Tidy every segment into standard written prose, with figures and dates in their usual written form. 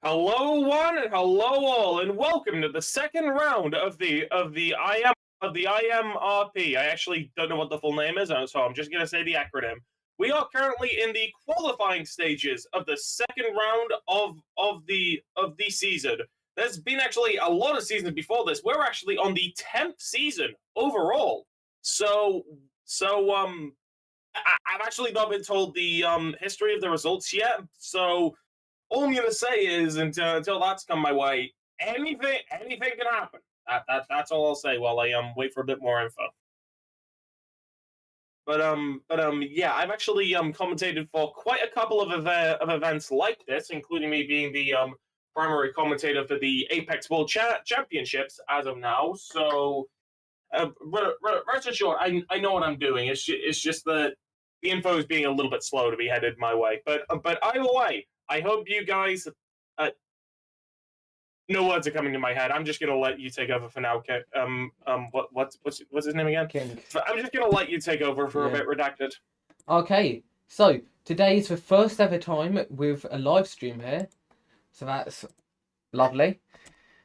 Hello one and hello all, and welcome to the second round of the IMRP. I actually don't know what the full name is, so I'm just gonna say the acronym. We are currently in the qualifying stages of the second round of the season. There's been actually a lot of seasons before this. We're actually on the 10th season overall. So I've actually not been told the history of the results yet. So all I'm gonna say is until that's come my way, anything can happen. That's all I'll say while I wait for a bit more info. But yeah, I've actually commentated for quite a couple of events like this, including me being the primary commentator for the Apex World Championships as of now. So rest assured, I know what I'm doing. It's just that the info is being a little bit slow to be headed my way. But either way, I hope you guys. No words are coming to my head. I'm just gonna let you take over for now. What's his name again? King. I'm just gonna let you take over for a bit, redacted. Okay, so today is the first ever time with a live stream here, so that's lovely.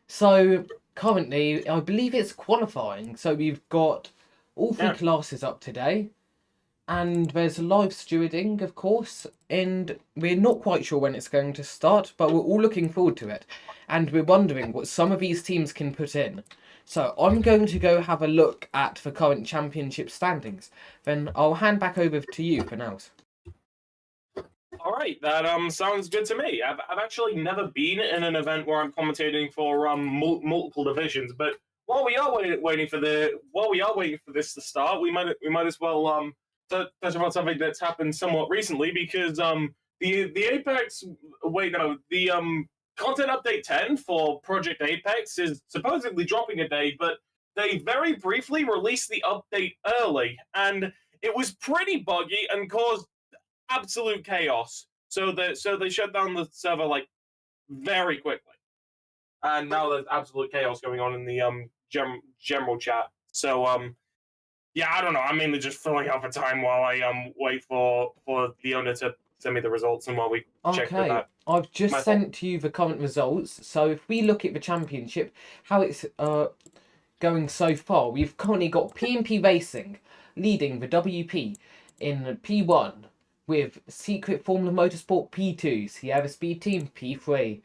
So currently, I believe it's qualifying. So we've got all three classes up today, and there's live stewarding, of course, and we're not quite sure when it's going to start, but we're all looking forward to it, and we're wondering what some of these teams can put in. So I'm going to go have a look at the current championship standings. Then I'll hand back over to you for now. All right, that sounds good to me. I've actually never been in an event where I'm commentating for multiple divisions, but while we are waiting for this to start, we might as well touch upon something that's happened somewhat recently, because the Apex the content update 10 for Project Apex is supposedly dropping a day, but they very briefly released the update early, and it was pretty buggy and caused absolute chaos. So they shut down the server like very quickly, and now there's absolute chaos going on in the general chat. So yeah, I don't know. I'm mainly just filling out for time while I wait for the owner to send me the results, and while we check for that. I've just sent to you the current results. So if we look at the championship, how it's going so far, we've currently got P&P Racing leading the WP in P1 with Secret Formula Motorsport P2, Sierra Speed Team P3,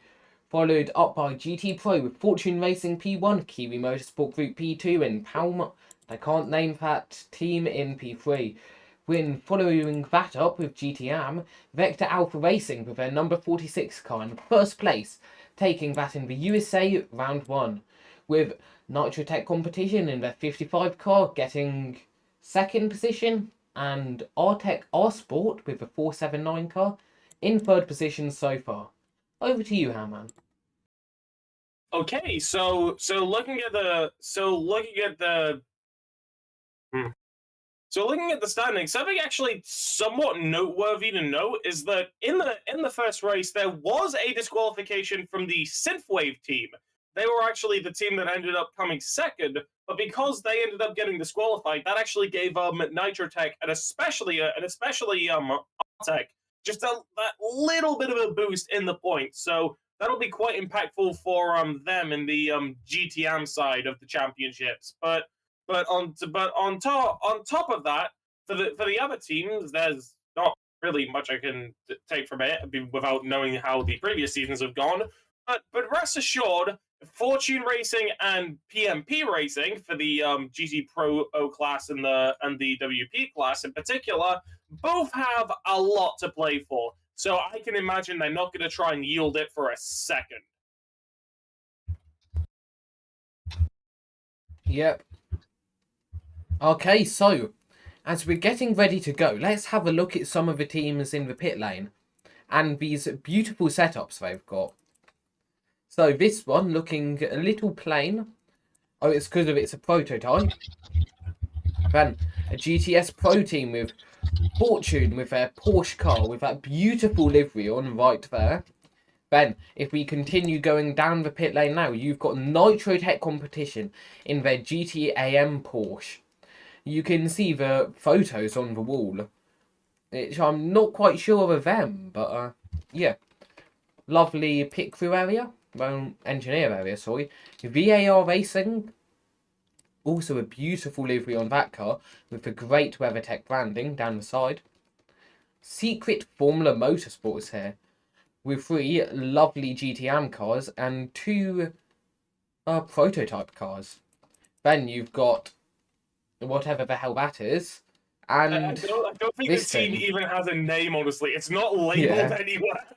followed up by GT Pro with Fortune Racing P1, Kiwi Motorsport Group P2, and Palma, I can't name that team, in P3. When following that up with GTM, Vector Alpha Racing with their number 46 car in first place, taking that in the USA round 1, with Nitro Tech Competition in their 55 car getting second position, and R-Tech R-Sport with the 479 car in third position so far. Over to you, Hammond. Okay, so looking at the standings, something actually somewhat noteworthy to note is that in the first race there was a disqualification from the Synthwave team. They were actually the team that ended up coming second, but because they ended up getting disqualified, that actually gave Nitrotech and especially Tech just that little bit of a boost in the points. So that'll be quite impactful for them in the GTM side of the championships. But on top of that, for the other teams, there's not really much I can take from it without knowing how the previous seasons have gone. But rest assured, Fortune Racing and PMP Racing for the GT Pro O class and the WP class in particular, both have a lot to play for. So I can imagine they're not going to try and yield it for a second. Yep. Okay, so as we're getting ready to go, let's have a look at some of the teams in the pit lane and these beautiful setups they've got. So this one looking a little plain. Oh, it's because it's a prototype. Then a GTS Pro team with Fortune with their Porsche car with that beautiful livery on right there. Then, if we continue going down the pit lane now, you've got Nitro Tech Competition in their GT-AM Porsche. You can see the photos on the wall, which I'm not quite sure of them, but yeah. lovely pit crew area, well, engineer area, sorry. VAR Racing, also a beautiful livery on that car with the great WeatherTech branding down the side. Secret Formula Motorsports here with 3 lovely GTM cars and 2 prototype cars. Then you've got whatever the hell that is, and I don't think the this team thing. even has a name, honestly. It's not labeled Yeah. anywhere.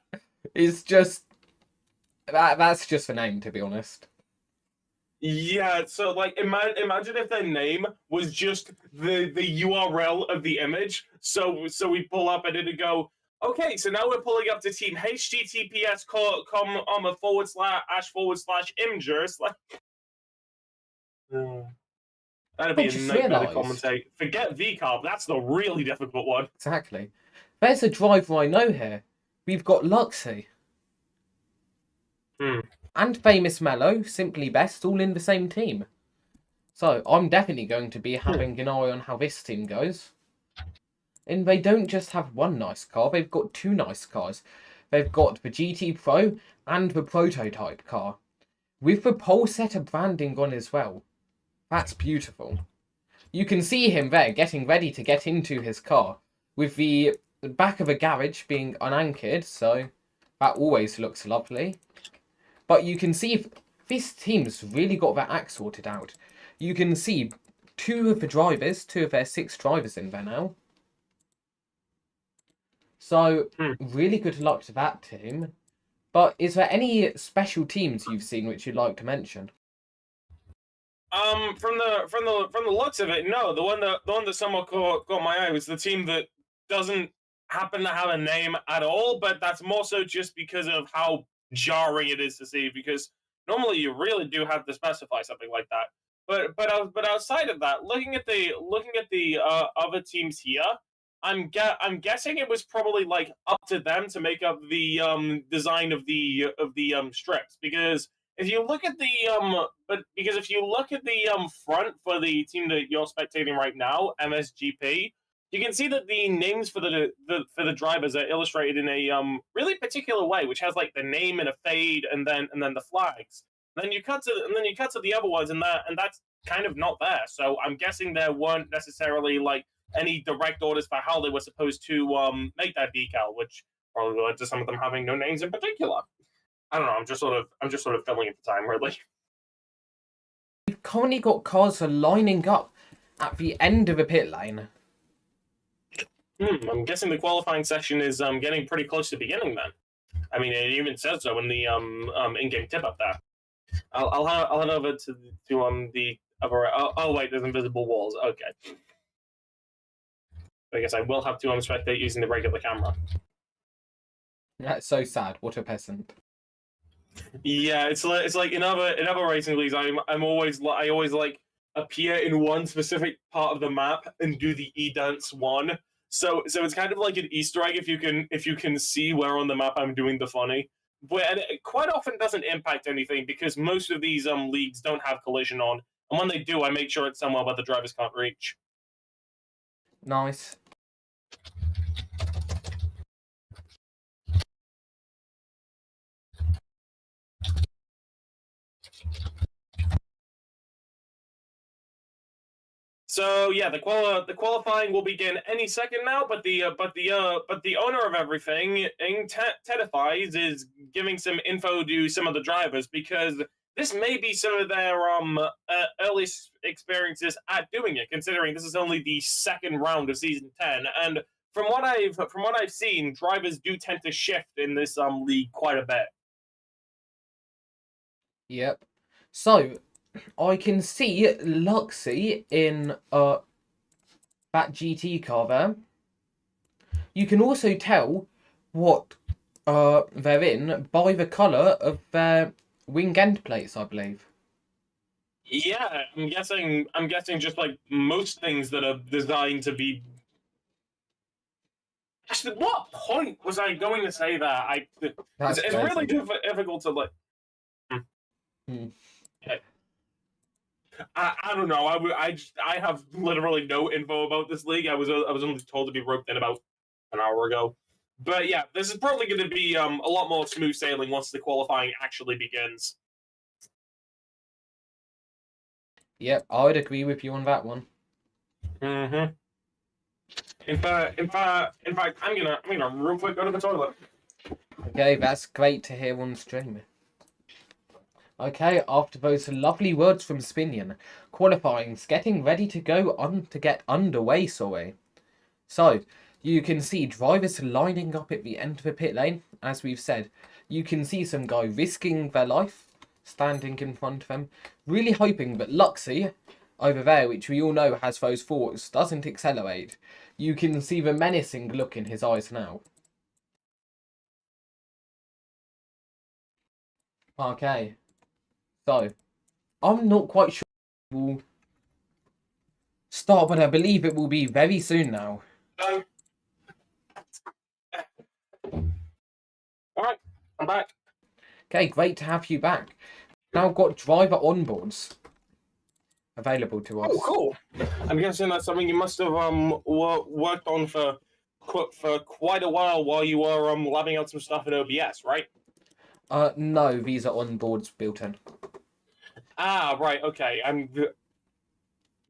It's just that's just the name, to be honest. Yeah, so like imagine if their name was just the URL of the image. So we pull up and it'd go, okay, so now we're pulling up to team https://imgers. Like that'd I be a just nightmare to realised. commentate. Forget VCarb, that's the really difficult one. Exactly. There's a driver I know here. We've got Luxy. Hmm. And Famous Mellow, Simply Best, all in the same team. So I'm definitely going to be having an eye on how this team goes. And they don't just have one nice car, they've got 2 nice cars. They've got the GT Pro and the prototype car. With the pole setter branding on as well. That's beautiful. You can see him there getting ready to get into his car. With the back of a garage being unanchored, so that always looks lovely. But you can see this team's really got their act sorted out. You can see 2 of the drivers, 2 of their 6 drivers in there now. So, really good luck to that team. But is there any special teams you've seen which you'd like to mention? From the looks of it, no. The one that somewhat caught my eye was the team that doesn't happen to have a name at all, but that's more so just because of how jarring it is to see. Because normally you really do have to specify something like that. But outside of that, looking at the other teams here, I'm guessing it was probably like up to them to make up the design of the strips, because if you look at the front for the team that you're spectating right now, MSGP, you can see that the names for the drivers are illustrated in a really particular way, which has like the name in a fade and then the flags. Then you cut to the other ones, and that's kind of not there. So I'm guessing there weren't necessarily like any direct orders for how they were supposed to make that decal, which probably led to some of them having no names in particular. I don't know. I'm just sort of filling in the time, really. You've currently got cars lining up at the end of the pit lane. I'm guessing the qualifying session is getting pretty close to beginning. Then, I mean, it even says so in the in-game tip up there. I'll head over to the other. Oh wait, there's invisible walls. Okay. I guess I will have to spectate using the regular camera. That's so sad. What a peasant. Yeah, it's like in other racing leagues, I always like appear in one specific part of the map and do the E-dance one. So it's kind of like an Easter egg if you can see where on the map I'm doing the funny. But it quite often doesn't impact anything because most of these leagues don't have collision on, and when they do, I make sure it's somewhere where the drivers can't reach. Nice. So yeah, the qualifying will begin any second now. But the owner of everything, Tedifies, is giving some info to some of the drivers because this may be some of their earliest experiences at doing it. Considering this is only the second round of season 10, and from what I've seen, drivers do tend to shift in this league quite a bit. Yep. So, I can see Luxy in that GT car there. You can also tell what they're in by the colour of their wing end plates, I believe. Yeah, I'm guessing just like most things that are designed to be. Actually, what point was I going to say that? It's really difficult to like. Hmm. I don't know. I have literally no info about this league. I was only told to be roped in about an hour ago. But yeah, this is probably going to be a lot more smooth sailing once the qualifying actually begins. Yep, I would agree with you on that one. Mm-hmm. In fact, I'm gonna real quick go to the toilet. Okay, that's great to hear on stream. Okay, after those lovely words from Spinion, qualifying's getting ready to get underway, sorry. So, you can see drivers lining up at the end of the pit lane, as we've said. You can see some guy risking their life, standing in front of them, really hoping that Luxy, over there, which we all know has those forks, doesn't accelerate. You can see the menacing look in his eyes now. Okay, so, I'm not quite sure it will start, but I believe it will be very soon now. Alright, I'm back. Okay, great to have you back. Now got driver onboards available to us. Oh, cool. I'm guessing that's something you must have worked on for quite a while you were labbing out some stuff in OBS, right? No, these are onboards built in. Ah, right, okay.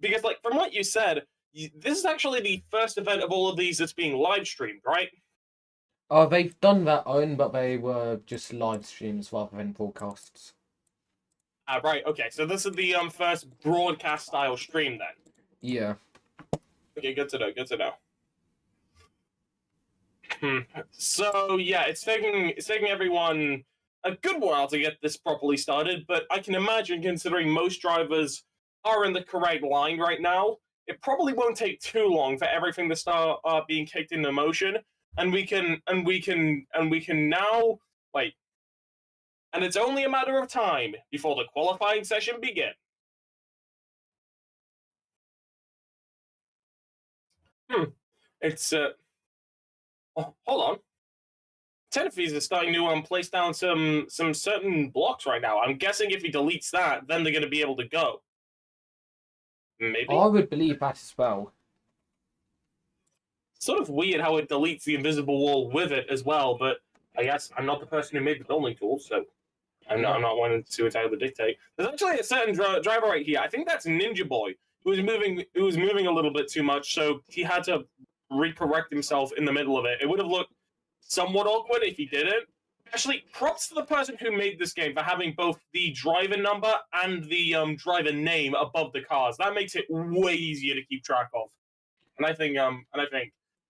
Because, like, from what you said, this is actually the first event of all of these that's being live streamed, right? They've done their own, but they were just live streams rather than broadcasts. Ah, right, okay. So this is the first broadcast style stream then. Yeah. Okay, good to know. Good to know. So yeah, it's taking everyone a good while to get this properly started, but I can imagine, considering most drivers are in the correct line right now, it probably won't take too long for everything to start being kicked into motion, and we can now wait. And it's only a matter of time before the qualifying session begins. It's oh, hold on. Tenefees is starting to place down some certain blocks right now. I'm guessing if he deletes that, then they're going to be able to go. Maybe. I would believe that as well. Sort of weird how it deletes the invisible wall with it as well, but I guess I'm not the person who made the building tools, so I'm not wanting to entirely dictate. There's actually a certain driver right here. I think that's Ninja Boy, who was moving a little bit too much, so he had to recorrect himself in the middle of it. It would have looked somewhat awkward if he didn't. Actually, props to the person who made this game for having both the driver number and the driver name above the cars. That makes it way easier to keep track of. And I think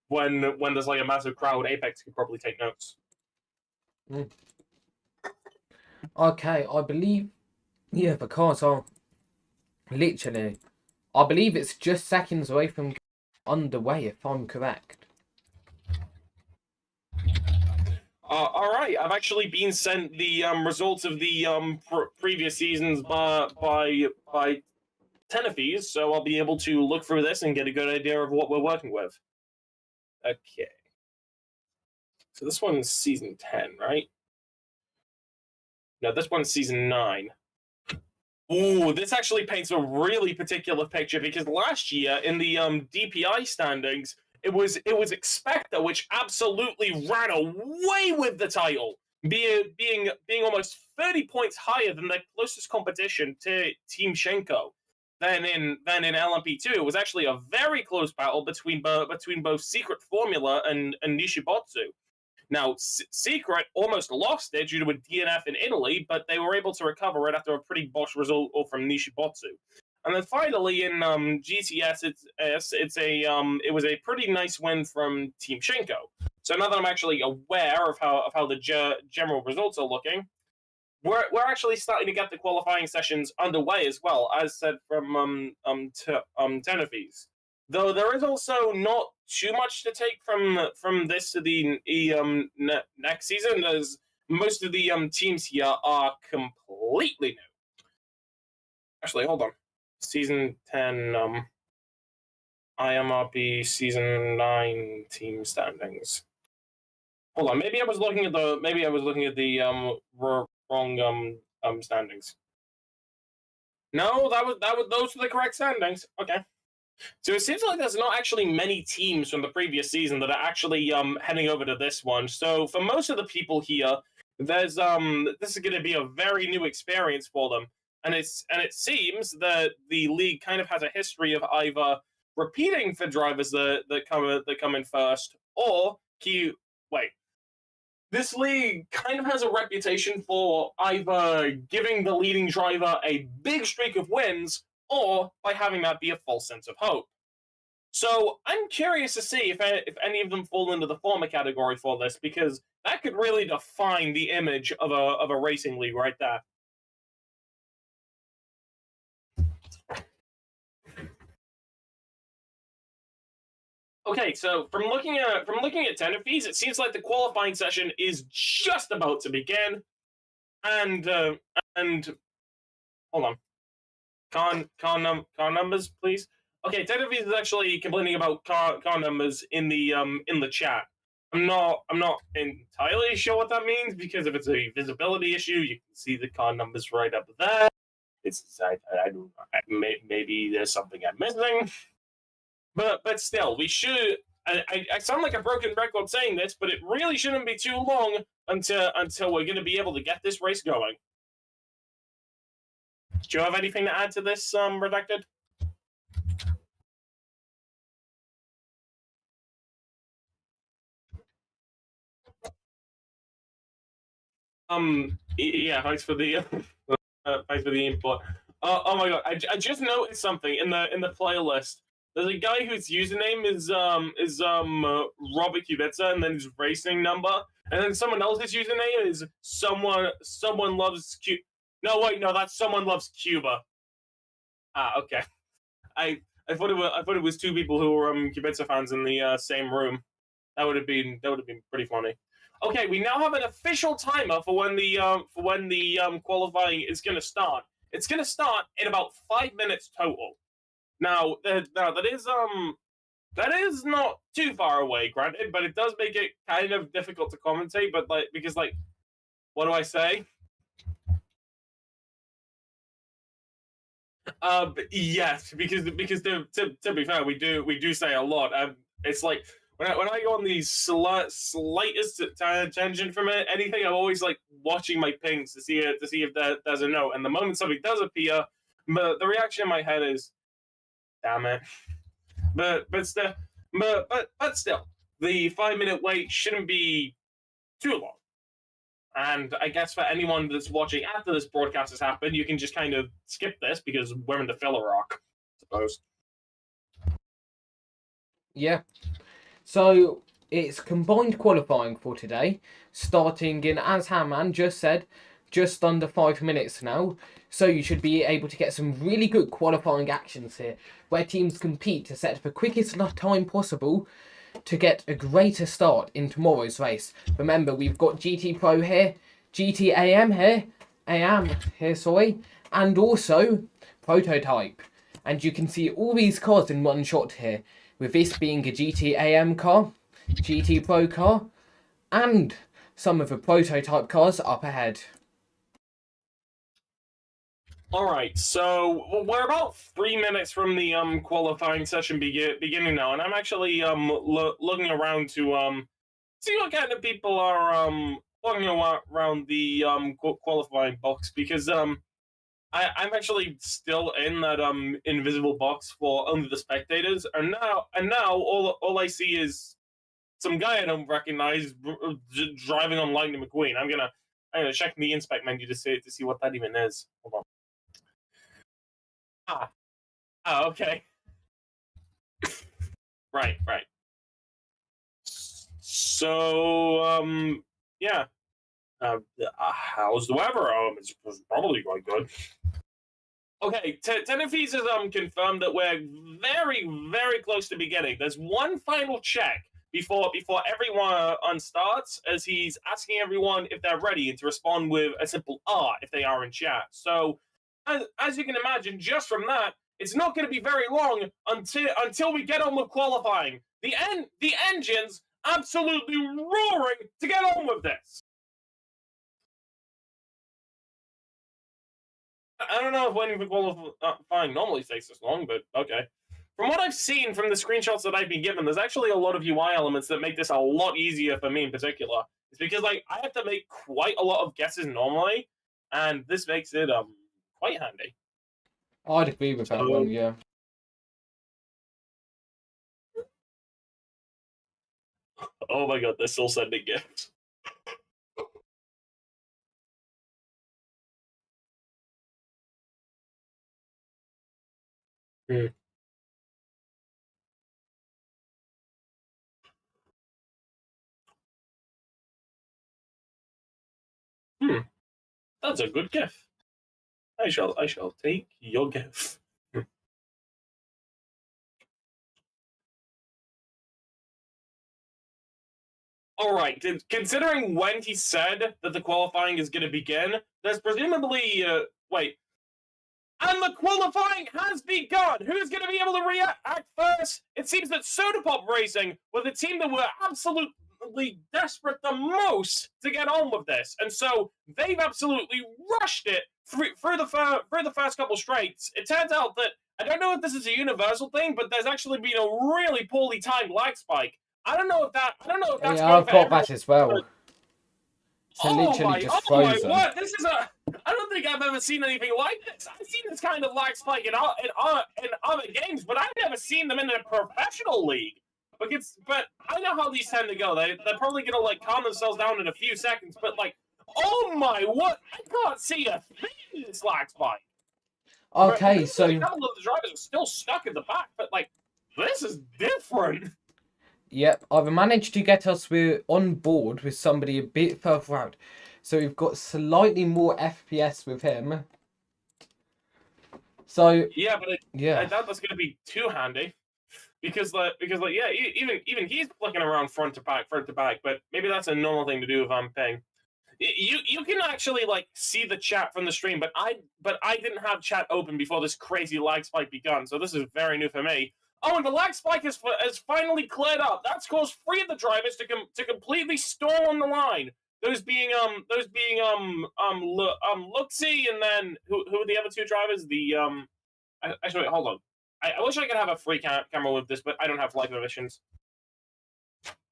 when there's like a massive crowd, Apex could probably take notes. Okay, I believe, yeah, the cars are literally, I believe it's just seconds away from underway, if I'm correct. All right, I've actually been sent the results of the previous seasons by Tenefees, so I'll be able to look through this and get a good idea of what we're working with. Okay. So this one's season 10, right? No, this one's season 9. Ooh, this actually paints a really particular picture because last year in the DPI standings, it was Expecta which absolutely ran away with the title, being almost 30 points higher than their closest competition to Team Shenko. Then in LMP2, it was actually a very close battle between both Secret Formula and Nishibotsu. Now, Secret almost lost it due to a DNF in Italy, but they were able to recover it after a pretty bosh result from Nishibotsu. And then finally in GTS, it was a pretty nice win from Team Shenko. So now that I'm actually aware of how the general results are looking, we're actually starting to get the qualifying sessions underway as well, as said from Tenefees. Though there is also not too much to take from this to the next season, as most of the teams here are completely new. Actually, hold on. Season 10 IMRP season 9 team standings. Hold on, maybe I was looking at the wrong standings. No, those are the correct standings. Okay. So it seems like there's not actually many teams from the previous season that are actually heading over to this one. So for most of the people here, there's this is going to be a very new experience for them, and it seems that the league kind of has a history of either repeating for drivers that come in first, or wait. This league kind of has a reputation for either giving the leading driver a big streak of wins, or by having that be a false sense of hope. So I'm curious to see if any of them fall into the former category for this, because that could really define the image of a racing league right there. Okay, so from looking at tender fees, it seems like the qualifying session is just about to begin, and hold on, con numbers, please. Okay, tender fees is actually complaining about con numbers in the chat. I'm not entirely sure what that means, because if it's a visibility issue, you can see the con numbers right up there. It's maybe there's something I'm missing. But still, we should. I sound like a broken record saying this, but it really shouldn't be too long until we're going to be able to get this race going. Do you have anything to add to this, Redacted? Yeah. Thanks for the input. Oh my god, I just noticed something in the playlist. There's a guy whose username is Robert Kubica, and then his racing number, and then someone else's username is someone loves No, wait, no, that's someone loves Cuba. Ah, okay. I thought it was two people who were Kubica fans in the same room. That would have been pretty funny. Okay, we now have an official timer for when the qualifying is going to start. It's going to start in about 5 minutes total. Now that is not too far away, granted, but it does make it kind of difficult to commentate. But because what do I say? Yes, because to be fair, we do say a lot. It's like when I go on the slightest tangent from anything, I'm always like watching my pings to see if there's a note. And the moment something does appear, the reaction in my head is, "Damn it!" But still, the 5 minute wait shouldn't be too long. And I guess for anyone that's watching after this broadcast has happened, you can just kind of skip this because we're in the filler rock, I suppose. Yeah. So it's combined qualifying for today, starting in, as Hamman just said, just under 5 minutes now. So you should be able to get some really good qualifying actions here, where teams compete to set the quickest time possible to get a greater start in tomorrow's race. Remember, we've got GT Pro here, GT AM here, sorry, and also Prototype. And you can see all these cars in one shot here, with this being a GT AM car, GT Pro car, and some of the Prototype cars up ahead. All right, so we're about 3 minutes from the qualifying session beginning now, and I'm actually looking around to see what kind of people are walking around the qualifying box, because I'm actually still in that invisible box for only the spectators, and now all I see is some guy I don't recognize driving on Lightning McQueen. I'm gonna check the inspect menu to see what that even is. Hold on. Okay. Right. So, yeah. How's the weather? It's probably quite good. Okay, Tenerife has confirmed that we're very, very close to beginning. There's one final check before everyone starts, as he's asking everyone if they're ready and to respond with a simple "ah" if they are in chat. So, as you can imagine, just from that, it's not going to be very long until we get on with qualifying. The engine's absolutely roaring to get on with this. I don't know if waiting for qualifying normally takes this long, but okay. from what I've seen from the screenshots that I've been given, there's actually a lot of UI elements that make this a lot easier for me in particular. It's because like I have to make quite a lot of guesses normally, and this makes it quite handy. I'd agree with that one, yeah. Oh my god, they're still sending gifts. That's a good gift. I shall take your gift. All right. Considering when he said that the qualifying is going to begin, there's presumably wait. And the qualifying has begun. Who's going to be able to react first? It seems that Soda Pop Racing were the team that were absolutely desperate the most to get on with this, and so they've absolutely rushed it through the first couple straights. It turns out that I don't know if this is a universal thing, but there's actually been a really poorly timed lag spike. I don't know if that's yeah, I've got that as well. So literally just frozen. My word! This is a. I don't think I've ever seen anything like this. I've seen this kind of lag spike in other games, but I've never seen them in a professional league. But I know how these tend to go. They're probably gonna like calm themselves down in a few seconds. But like, oh my, what? I can't see a thing in this lag spike. Okay, so a couple of the drivers are still stuck in the back, but like, this is different. Yep, I've managed to get us on board with somebody a bit further out. So we've got slightly more FPS with him. So yeah, but I doubt that's going to be too handy, because yeah, even he's flicking around front to back, but maybe that's a normal thing to do if I'm paying. You can actually like see the chat from the stream, but I didn't have chat open before this crazy lag spike begun, so this is very new for me. Oh, and the lag spike has finally cleared up. That's caused 3 of the drivers to completely storm on the line. Those being Luxie, and then who are the other 2 drivers? The actually, hold on. I wish I could have a free camera with this, but I don't have live emissions.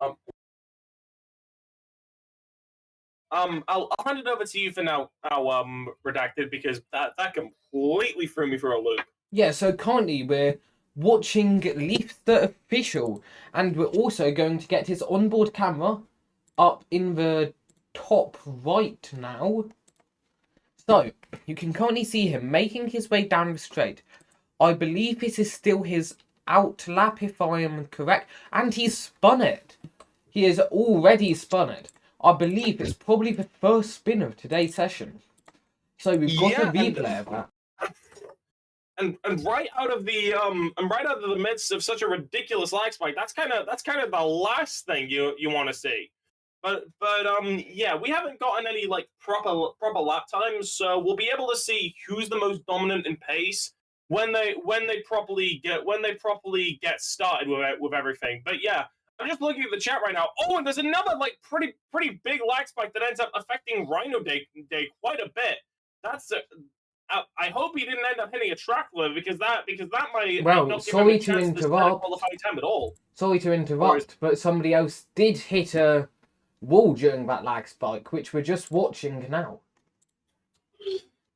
I'll hand it over to you for now, Redacted, because that completely threw me for a loop. Yeah, so currently we're watching Leaf the Official, and we're also going to get his onboard camera up in the top right now. So, you can currently see him making his way down the straight. I believe this is still his out lap, if I am correct, and he's spun it. He has already spun it. I believe it's probably the first spin of today's session. So we've got a replay of that. And right out of the midst of such a ridiculous lag spike, that's kind of the last thing you want to see. But yeah, we haven't gotten any like proper lap times, so we'll be able to see who's the most dominant in pace when they properly get started with everything. But yeah, I'm just looking at the chat right now. Oh, and there's another like pretty big lag spike that ends up affecting Rhino Day quite a bit. That's I hope he didn't end up hitting a track limit, because that might not give him a chance to qualifying time at all. Sorry to interrupt, but somebody else did hit a wall during that lag spike, which we're just watching now.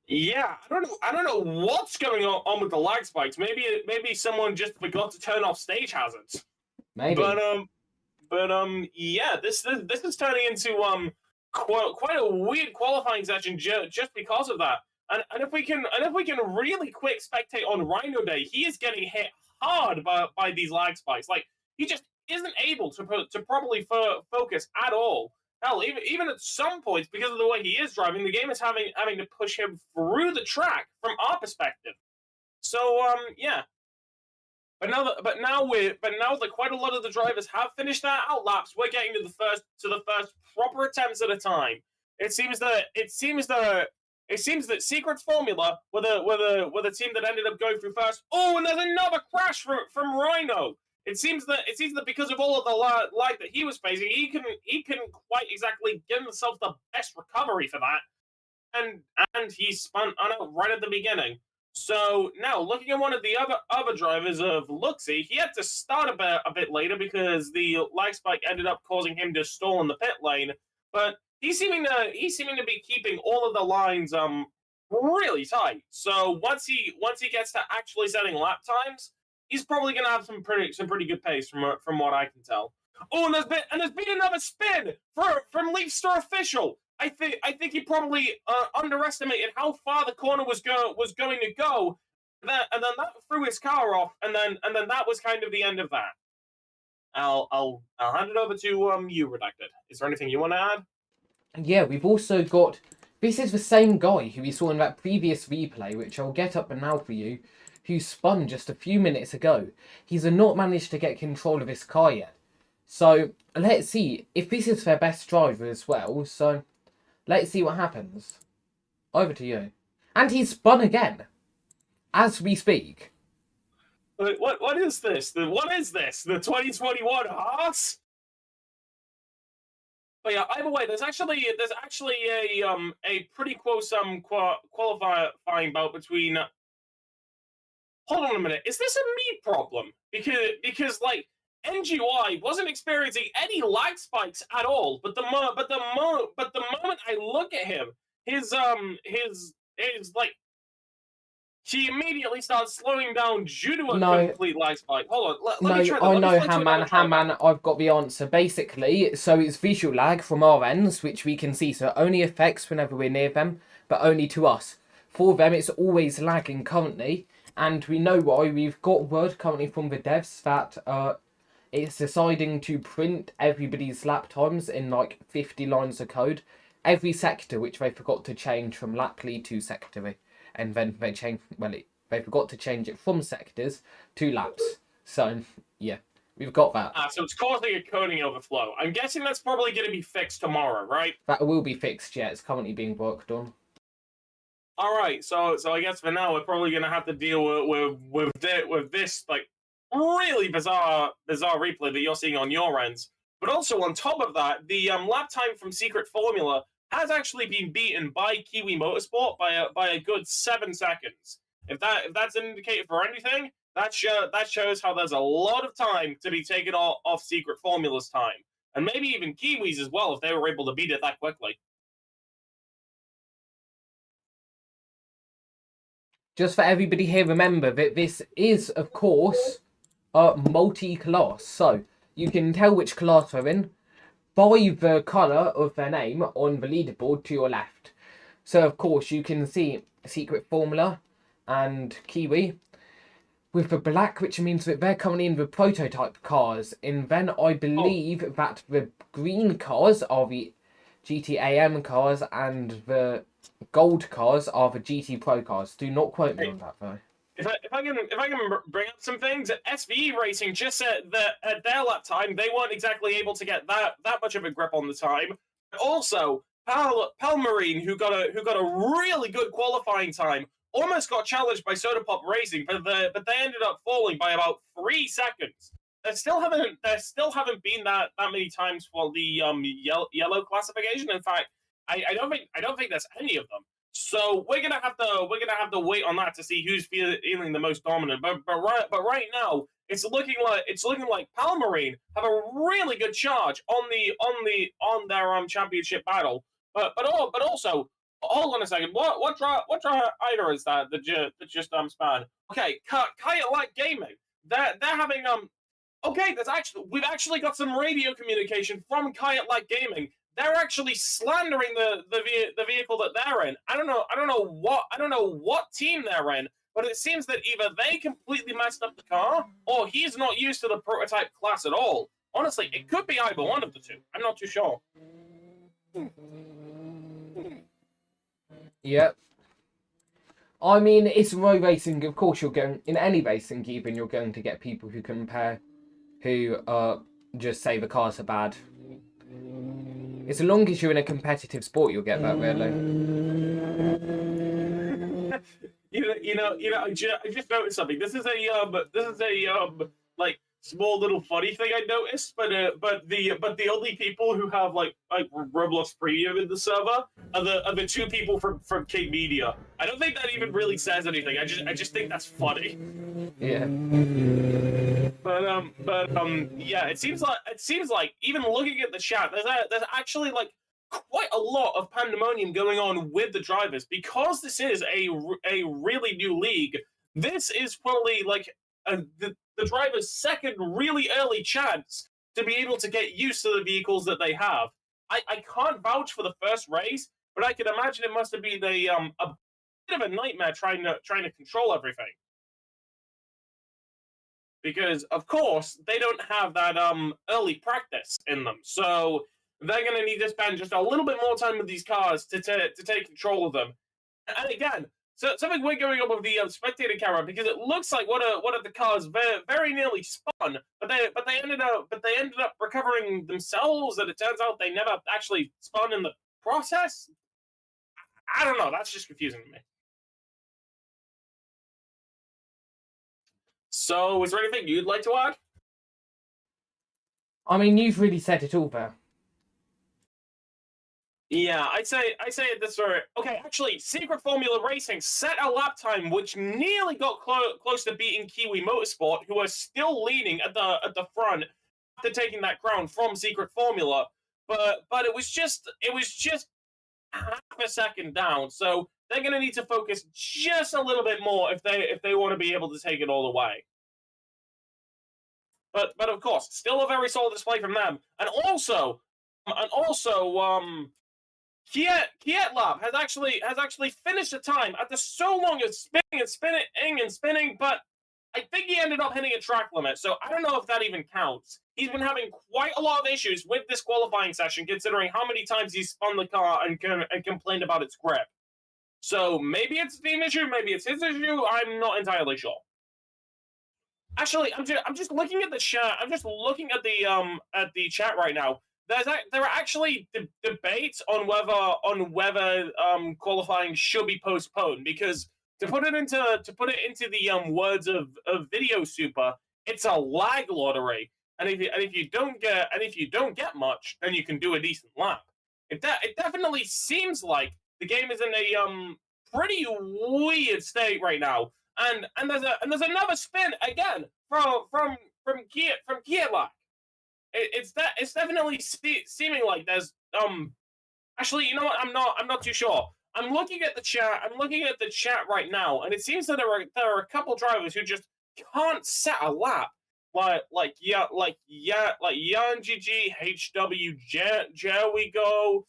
Yeah, I don't know what's going on with the lag spikes. Maybe someone just forgot to turn off stage hazards. Maybe. But yeah, this is turning into quite a weird qualifying session just because of that. And if we can really quick spectate on Rhino Day, he is getting hit hard by these lag spikes. Like, he just isn't able to properly focus at all. Hell, even at some points, because of the way he is driving, the game is having to push him through the track from our perspective. So yeah. But now that quite a lot of the drivers have finished their out laps, we're getting to the first proper attempts at a time. It seems that Secret's Formula were the team that ended up going through first. Oh, and there's another crash from Rhino. It seems that because of all of the lag that he was facing, he couldn't quite exactly give himself the best recovery for that, and he spun out right at the beginning. So now, looking at one of the other drivers of Luxie, he had to start a bit later because the lag spike ended up causing him to stall in the pit lane. But he's seeming to be keeping all of the lines really tight. So once he gets to actually setting lap times, he's probably gonna have some pretty good pace from what I can tell. Oh, and there's been another spin from Leaf Store official. I think he probably underestimated how far the corner was going to go. And then that threw his car off, and then that was kind of the end of that. I'll hand it over to you, Redacted. Is there anything you want to add? Yeah, we've also got. This is the same guy who we saw in that previous replay, which I'll get up now for you, who spun just a few minutes ago. He's not managed to get control of his car yet. So let's see if this is their best driver as well. So let's see what happens. Over to you. And he's spun again, as we speak. What is this? What is this? The 2021 Haas? But yeah, either way, there's actually a pretty close qualifying bout between. Hold on a minute. Is this a me problem? Because like NGY wasn't experiencing any lag spikes at all, but the moment I look at him, his like he immediately starts slowing down due to a complete lag spike. Hold on, let me try that. I know, Hamman, I've got the answer. Basically, so it's visual lag from our ends, which we can see, so it only affects whenever we're near them, but only to us. For them, it's always lagging currently, and we know why. We've got word currently from the devs that it's deciding to print everybody's lap times in like 50 lines of code, every sector, which they forgot to change from lap lead to sector. And then they they forgot to change it from sectors to laps. So, yeah, we've got that. So it's causing a coding overflow. I'm guessing that's probably going to be fixed tomorrow, right? That will be fixed, yeah. It's currently being worked on. All right, so I guess for now we're probably going to have to deal with this like really bizarre replay that you're seeing on your ends. But also on top of that, the lap time from Secret Formula has actually been beaten by Kiwi Motorsport by a good 7 seconds. If that's an indicator for anything, that shows how there's a lot of time to be taken off Secret Formula's time, and maybe even Kiwis as well if they were able to beat it that quickly. Just for everybody here, remember that this is, of course, a multi-class. So you can tell which class they're in by the colour of their name on the leaderboard to your left. So, of course, you can see Secret Formula and Kiwi with the black, which means that they're currently in the prototype cars. And then I believe that the green cars are the GT AM cars and the gold cars are the GT Pro cars. Do not quote me on that, though. If I can bring up some things, SVE Racing just said that at their lap time they weren't exactly able to get that much of a grip on the time. But also, Palmarine, who got a really good qualifying time, almost got challenged by Soda Pop Racing, but they ended up falling by about 3 seconds. There still haven't been that many times for the yellow classification. In fact, I don't think there's any of them. So we're gonna have to wait on that to see who's feeling the most dominant. But right now it's looking like Palmarine have a really good charge on their championship battle. But also, hold on a second. What driver is that just span? Okay, Kaya Light Gaming. They're having okay. We've actually got some radio communication from Kaya Light Gaming. They're actually slandering the vehicle that they're in. I don't know what team they're in, but it seems that either they completely messed up the car or he's not used to the prototype class at all. Honestly, it could be either one of the two. I'm not too sure. Yep. I mean, it's road racing. Of course, in any racing, even you're going to get people who compare, who just say the cars are bad. As long as you're in a competitive sport, you'll get that, really. I just noticed something. This is a like small little funny thing I noticed, but the only people who have like Roblox Premium in the server are the two people from K Media. I don't think that even really says anything. I just think that's funny. Yeah. Yeah, it seems like even looking at the chat, there's actually like quite a lot of pandemonium going on with the drivers because this is a really new league. This is probably like the driver's second really early chance to be able to get used to the vehicles that they have. I can't vouch for the first race, but I can imagine it must have been a bit of a nightmare trying to control everything. Because of course they don't have that early practice in them, so they're going to need to spend just a little bit more time with these cars to take control of them. And again, so something weird going on with the spectator camera because it looks like one of the cars very nearly spun, but they ended up recovering themselves, and it turns out they never actually spun in the process. I don't know. That's just confusing to me. So, is there anything you'd like to add? I mean, you've really said it all there. Yeah, I'd say at this sort. Okay, actually, Secret Formula Racing set a lap time which nearly got close to beating Kiwi Motorsport, who are still leading at the front after taking that crown from Secret Formula. But it was just half a second down, so they're going to need to focus just a little bit more if they want to be able to take it all the way. But of course, still a very solid display from them, and also Kiet Lab has actually finished the time after so long of spinning, but I think he ended up hitting a track limit, so I don't know if that even counts. He's been having quite a lot of issues with this qualifying session, considering how many times he's spun the car and complained about its grip. So maybe it's a team issue, maybe it's his issue. I'm not entirely sure. Actually, I'm just looking at the chat. I'm just looking at the chat right now. There are actually debates on whether qualifying should be postponed, because to put it into the words of Video Super, it's a lag lottery, and if you don't get much, then you can do a decent lap. It definitely seems like the game is in a pretty weird state right now, and there's another spin again from Kia Lag. It's definitely seeming like there's actually, you know what, I'm not too sure. I'm looking at the chat right now, and it seems that there are a couple drivers who just can't set a lap. Like Yan GG, HW, Jer we go,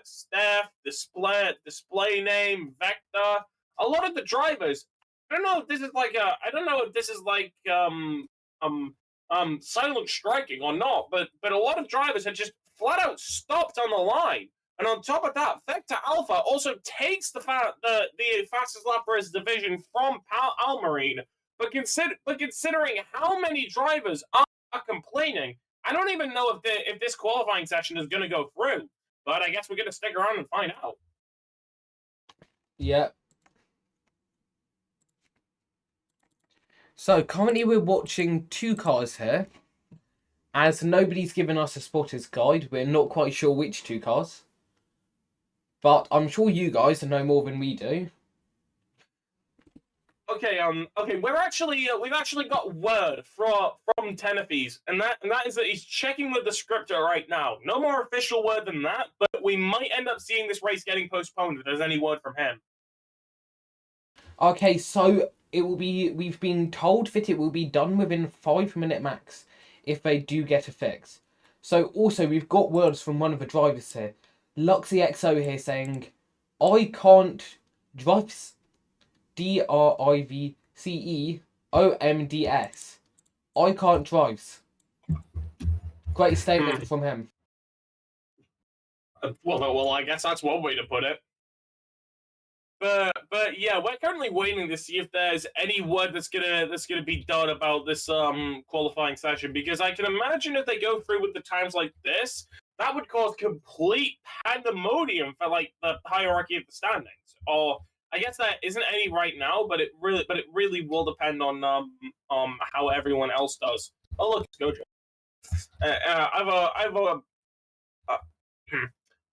Steph, display name, Vector. A lot of the drivers, I don't know if this is like silent striking or not, but a lot of drivers had just flat out stopped on the line. And on top of that, Vector Alpha also takes the fastest lap for his division from Almarine. But considering how many drivers are complaining, I don't even know if this qualifying session is going to go through. But I guess we're going to stick around and find out. Yeah. So currently we're watching two cars here. As nobody's given us a spotter's guide, we're not quite sure which two cars. But I'm sure you guys know more than we do. Okay, we've actually got word from Tenefees, and that is that he's checking with the scripter right now. No more official word than that, but we might end up seeing this race getting postponed if there's any word from him. Okay, so we've been told that it will be done within 5 minute max if they do get a fix. So also we've got words from one of the drivers here. LuxyXO here saying, I can't drive. DRIVCEOMDS. I can't drive. Great statement from him. Well, I guess that's one way to put it. But yeah, we're currently waiting to see if there's any word that's gonna be done about this qualifying session, because I can imagine if they go through with the times like this, that would cause complete pandemonium for like the hierarchy of the standings. Or I guess that isn't any right now, but it really will depend on how everyone else does. Oh look, it's Gojo. Uh,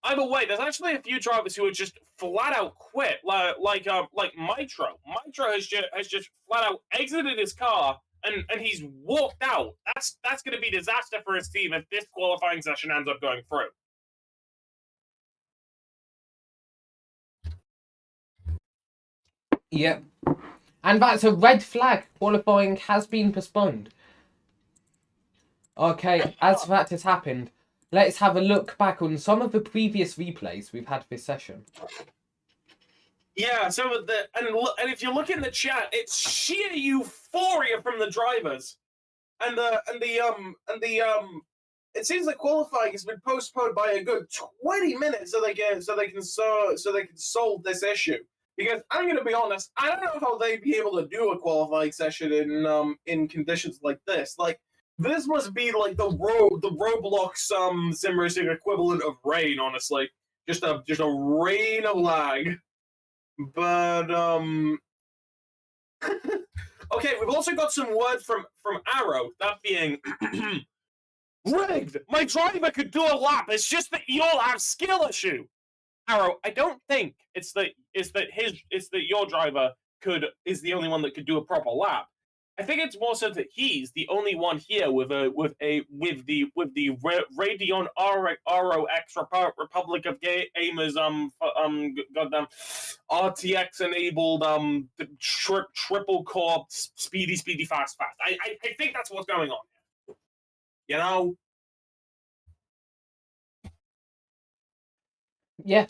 either way, there's actually a few drivers who have just flat out quit, like Mitro. Mitro has just flat out exited his car and he's walked out. That's going to be disaster for his team if this qualifying session ends up going through. Yep. And that's a red flag. Qualifying has been postponed. Okay, as that has happened, let's have a look back on some of the previous replays we've had this session. Yeah, so and if you look in the chat, it's sheer euphoria from the drivers, and it seems like qualifying has been postponed by a good 20 minutes so they can solve this issue. Because I'm gonna be honest, I don't know how they'd be able to do a qualifying session in conditions like this. Like this must be like the Roblox sim racing equivalent of rain, honestly. Just a rain of lag. But okay, we've also got some word from Arrow, that being rigged. My driver could do a lap. It's just that you'll have skill issue. Arrow, I don't think it's that your driver is the only one that could do a proper lap. I think it's more so that he's the only one here with the Radeon ROX Republic of Gamers goddamn RTX enabled triple core speedy fast. I think that's what's going on. You know. Yeah.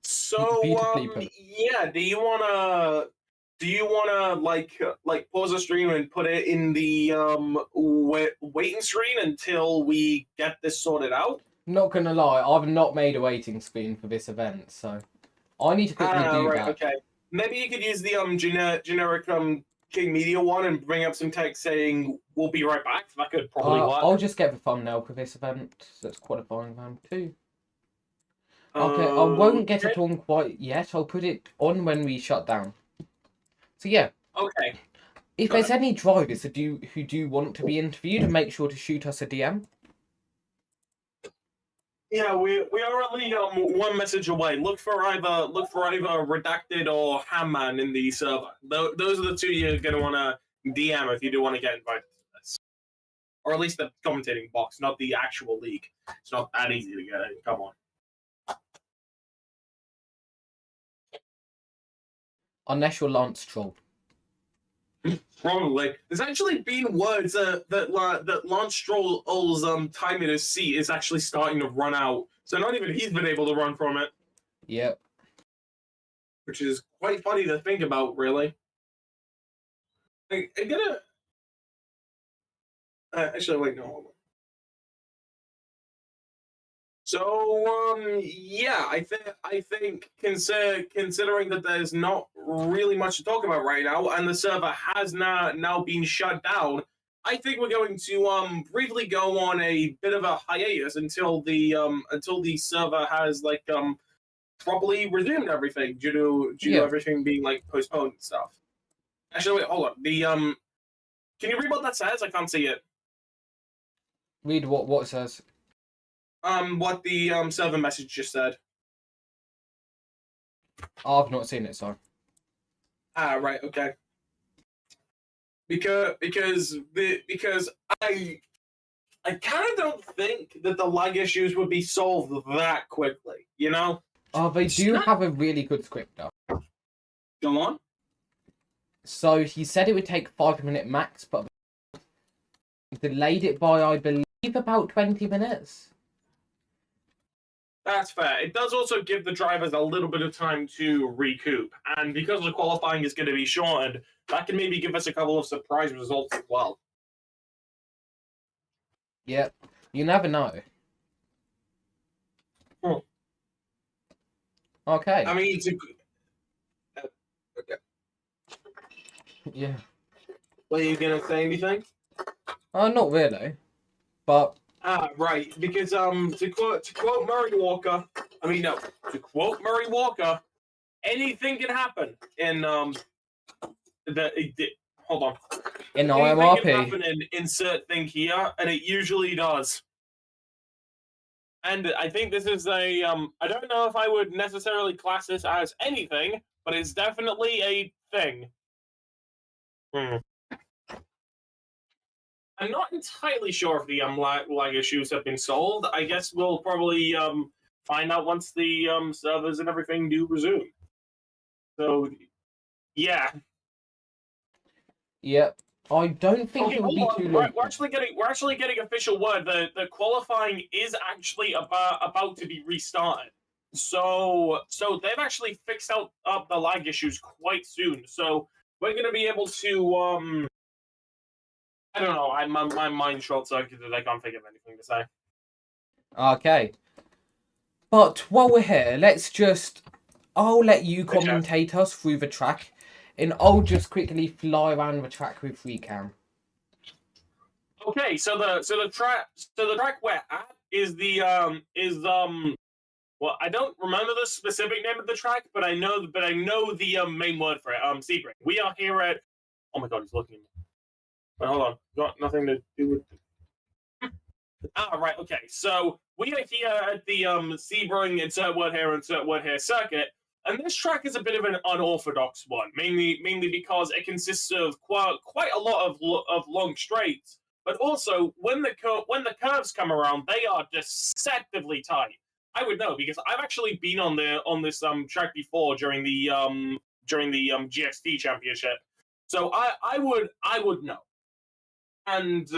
So yeah, do you wanna like pause the stream and put it in the waiting screen until we get this sorted out? Not gonna lie, I've not made a waiting screen for this event, so I need to quickly do that. Okay. Maybe you could use the generic King Media one and bring up some text saying we'll be right back. That could probably work. I'll just get the thumbnail for this event. So it's qualifying round 2. Okay, I won't get it on quite yet. I'll put it on when we shut down. So yeah. Okay. If there's any drivers who do want to be interviewed, make sure to shoot us a DM. Yeah, we are only one message away. Look for either Redacted or Hamman in the server. Those are the two you're gonna want to DM if you do want to get invited to this, or at least the commentating box, not the actual league. It's not that easy to get in. Come on. Unless you're Lance Stroll. Probably. There's actually been words that Lance Stroll's time in his seat is actually starting to run out. So not even he's been able to run from it. Yep. Which is quite funny to think about, really. I gotta... actually, wait, no, hold on. So, yeah, I think considering that there's not really much to talk about right now, and the server has now been shut down, I think we're going to briefly go on a bit of a hiatus until the server has properly resumed everything due to everything being postponed and stuff. Actually, wait, hold on. Can you read what that says? I can't see it. Read what it says. What the server message just said. I've not seen it, sorry. Right, okay. Because I kind of don't think that the lag issues would be solved that quickly, you know? Oh, they do have a really good script though. Go on. So he said it would take 5-minute max, but delayed it by, I believe, about 20 minutes. That's fair. It does also give the drivers a little bit of time to recoup. And because the qualifying is going to be shortened, that can maybe give us a couple of surprise results as well. Yep. You never know. Okay. I mean, okay. Yeah. Were you going to say anything? Not really. But... right, because to quote Murray Walker, to quote Murray Walker, anything can happen in hold on. In Anything can IMRP. happen in insert thing here, and it usually does. And I think this is a I don't know if I would necessarily class this as anything, but it's definitely a thing. I'm not entirely sure if the lag issues have been solved. I guess we'll probably find out once the servers and everything do resume. So, yeah. Yep. I don't think it will be too long. We're actually getting official word that the qualifying is actually about to be restarted. So they've actually fixed out the lag issues quite soon. So we're gonna be able to I don't know. My mind short circuited. I can't think of anything to say. Okay. But while we're here, I'll let you commentate us through the track, and I'll just quickly fly around the track with free cam. Okay, so the track we're at is well, I don't remember the specific name of the track, but I know the main word for it. Sebring. We are here at. Oh my god, he's looking at me. Wait, hold on. Got nothing to do with. Right. Okay. So we are here at the Sebring insert word here circuit, and this track is a bit of an unorthodox one, mainly because it consists of quite a lot of long straights, but also when the curves come around, they are deceptively tight. I would know because I've actually been on this track before during the GT3 championship, so I would know. And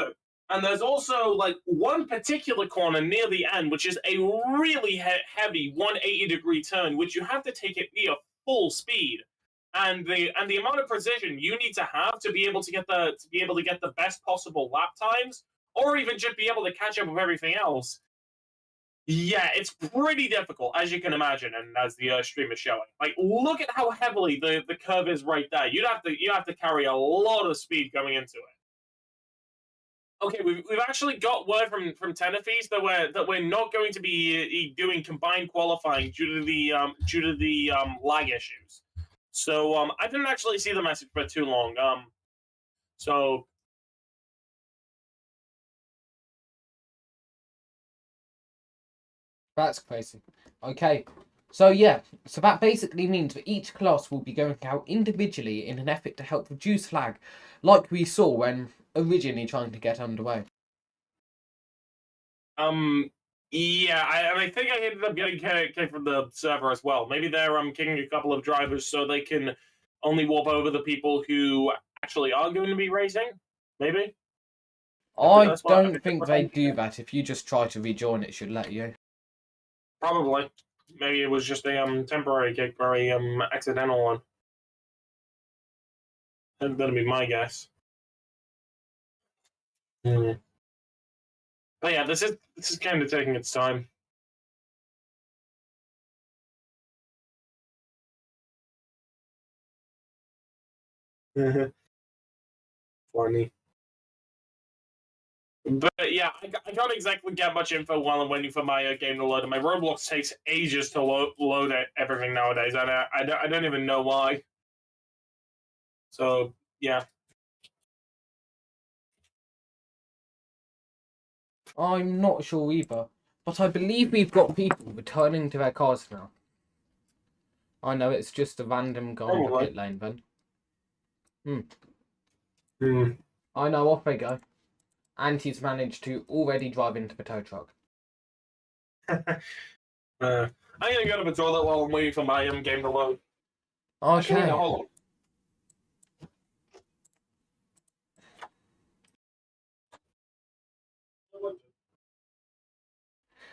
there's also like one particular corner near the end, which is a really heavy 180-degree turn, which you have to take it near full speed, and the amount of precision you need to be able to get the best possible lap times, or even just be able to catch up with everything else. Yeah, it's pretty difficult, as you can imagine, and as the stream is showing. Like, look at how heavily the curve is right there. You have to carry a lot of speed going into it. Okay, we've actually got word from Tenerife that we're not going to be doing combined qualifying due to the lag issues. So I didn't actually see the message for too long. So That's crazy. Okay. So yeah, so that basically means that each class will be going out individually in an effort to help reduce lag, like we saw when originally trying to get underway. Yeah, I think I ended up getting kicked from the server as well. Maybe they're kicking a couple of drivers so they can only warp over the people who actually are going to be racing. Maybe. I don't think they do that. If you just try to rejoin, it should let you. Probably. Maybe it was just a temporary kick, very accidental one. That'd be my guess. But yeah, this is kind of taking its time. Funny. But yeah, I can't exactly get much info while I'm waiting for my game to load. And my Roblox takes ages to load everything nowadays. I don't even know why. So yeah. I'm not sure either, but I believe we've got people returning to their cars now. I know it's just a random guy in the pit lane then. I know, off they go. And he's managed to already drive into the tow truck. I'm gonna go to the toilet while I'm waiting for my game to load. Okay. Actually, hold on.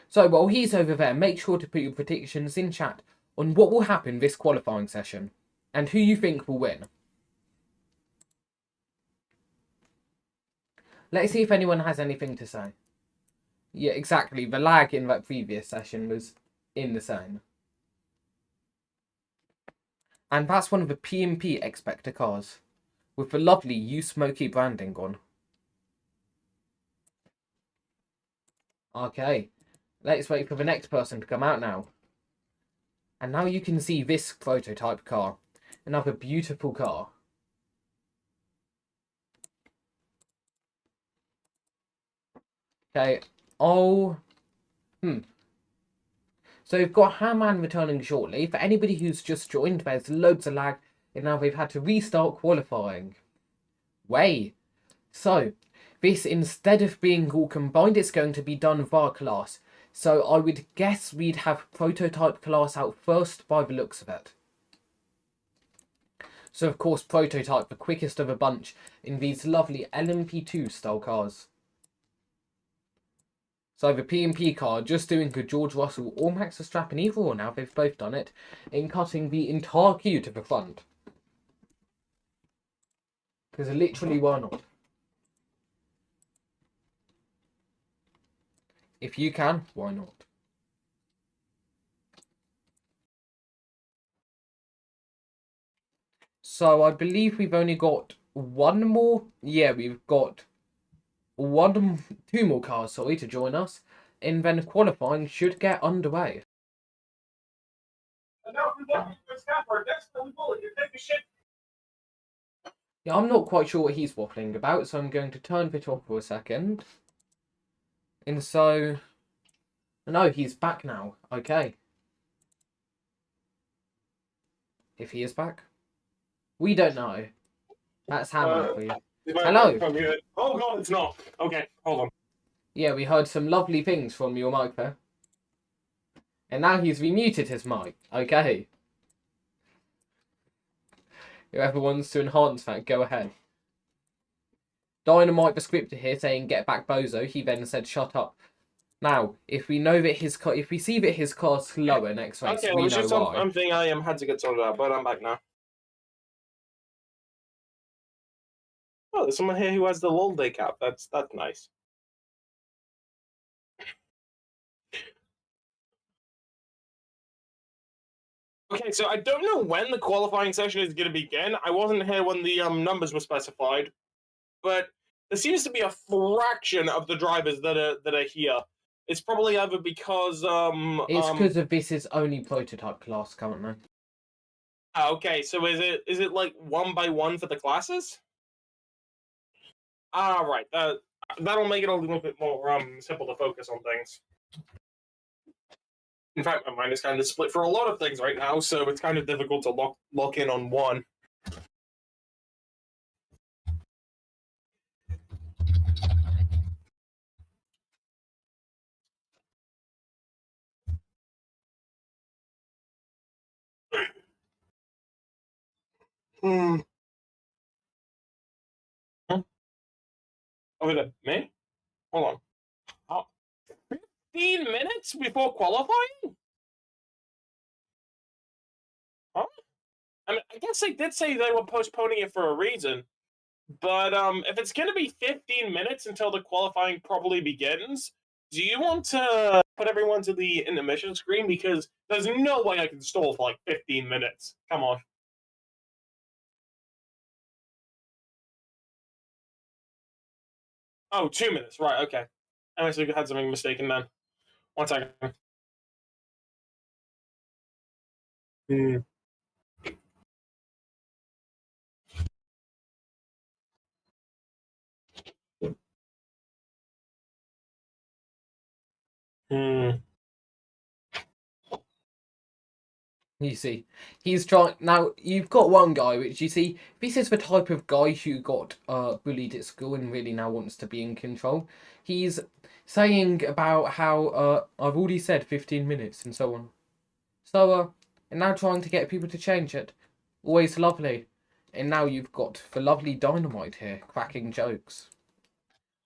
So while he's over there, make sure to put your predictions in chat on what will happen this qualifying session and who you think will win. Let's see if anyone has anything to say. Yeah, exactly. The lag in that previous session was insane. And that's one of the P&P Expector cars with the lovely You Smoky branding on. Okay, let's wait for the next person to come out now. And now you can see this prototype car. Another beautiful car. Okay, So we've got Hammond returning shortly. For anybody who's just joined, there's loads of lag, and now they've had to restart qualifying. So, this, instead of being all combined, it's going to be done via class. So I would guess we'd have prototype class out first by the looks of it. So of course prototype, the quickest of a bunch in these lovely LMP2 style cars. So the P&P car just doing a George Russell or Max Verstappen, either or now, they've both done it, in cutting the entire queue to the front. Because literally why not? If you can, why not? So I believe we've only got one more. Yeah, we've got two more cars, to join us. And then qualifying should get underway. Yeah, I'm not quite sure what he's waffling about, so I'm going to turn it off for a second. And so... No, he's back now. Okay. If he is back. We don't know. That's Hammond for you. Hello. Oh god, it's not. Okay, hold on. Yeah, we heard some lovely things from your mic there. And now he's remuted his mic. Okay. Whoever wants to enhance that, go ahead. Dynamite the scripter here saying get back Bozo. He then said shut up. Now, if we know that if we see that his car's slower next race, okay, we know just why. something I had to get sorted out, but I'm back now. Oh, there's someone here who has the LOL day cap. That's nice. Okay, so I don't know when the qualifying session is going to begin. I wasn't here when the numbers were specified, but there seems to be a fraction of the drivers that are here. It's probably either because It's because of this is only prototype class currently. Okay, so is it like 1 by 1 for the classes? Ah, right. That'll make it a little bit more simple to focus on things. In fact, my mind is kind of split for a lot of things right now, so it's kind of difficult to lock in on one. Hmm. Oh, is it me? Hold on. Oh, 15 minutes before qualifying? Huh? I mean, I guess they did say they were postponing it for a reason. But if it's going to be 15 minutes until the qualifying properly begins, do you want to put everyone to the intermission screen? Because there's no way I can stall for like 15 minutes. Come on. Oh, 2 minutes. Right, okay. I must have had something mistaken then. 1 second. Hmm. Hmm. You see, he's trying now. You've got one guy, which you see. This is the type of guy who got bullied at school and really now wants to be in control. He's saying about how I've already said 15 minutes and so on. So and now trying to get people to change it. Always lovely. And now you've got the lovely Dynamite here cracking jokes.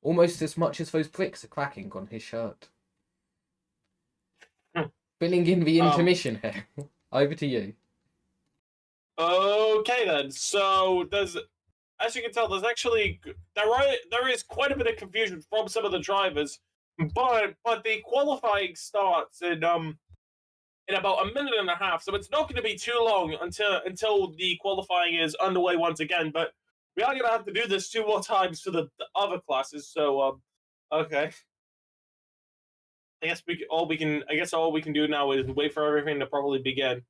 Almost as much as those bricks are cracking on his shirt. Filling in the intermission here. Over to you. Okay then. So as you can tell, there is quite a bit of confusion from some of the drivers, but the qualifying starts in about a minute and a half, so it's not going to be too long until the qualifying is underway once again. But we are going to have to do this 2 more times for the other classes. So okay. I guess all we can do now is wait for everything to properly begin.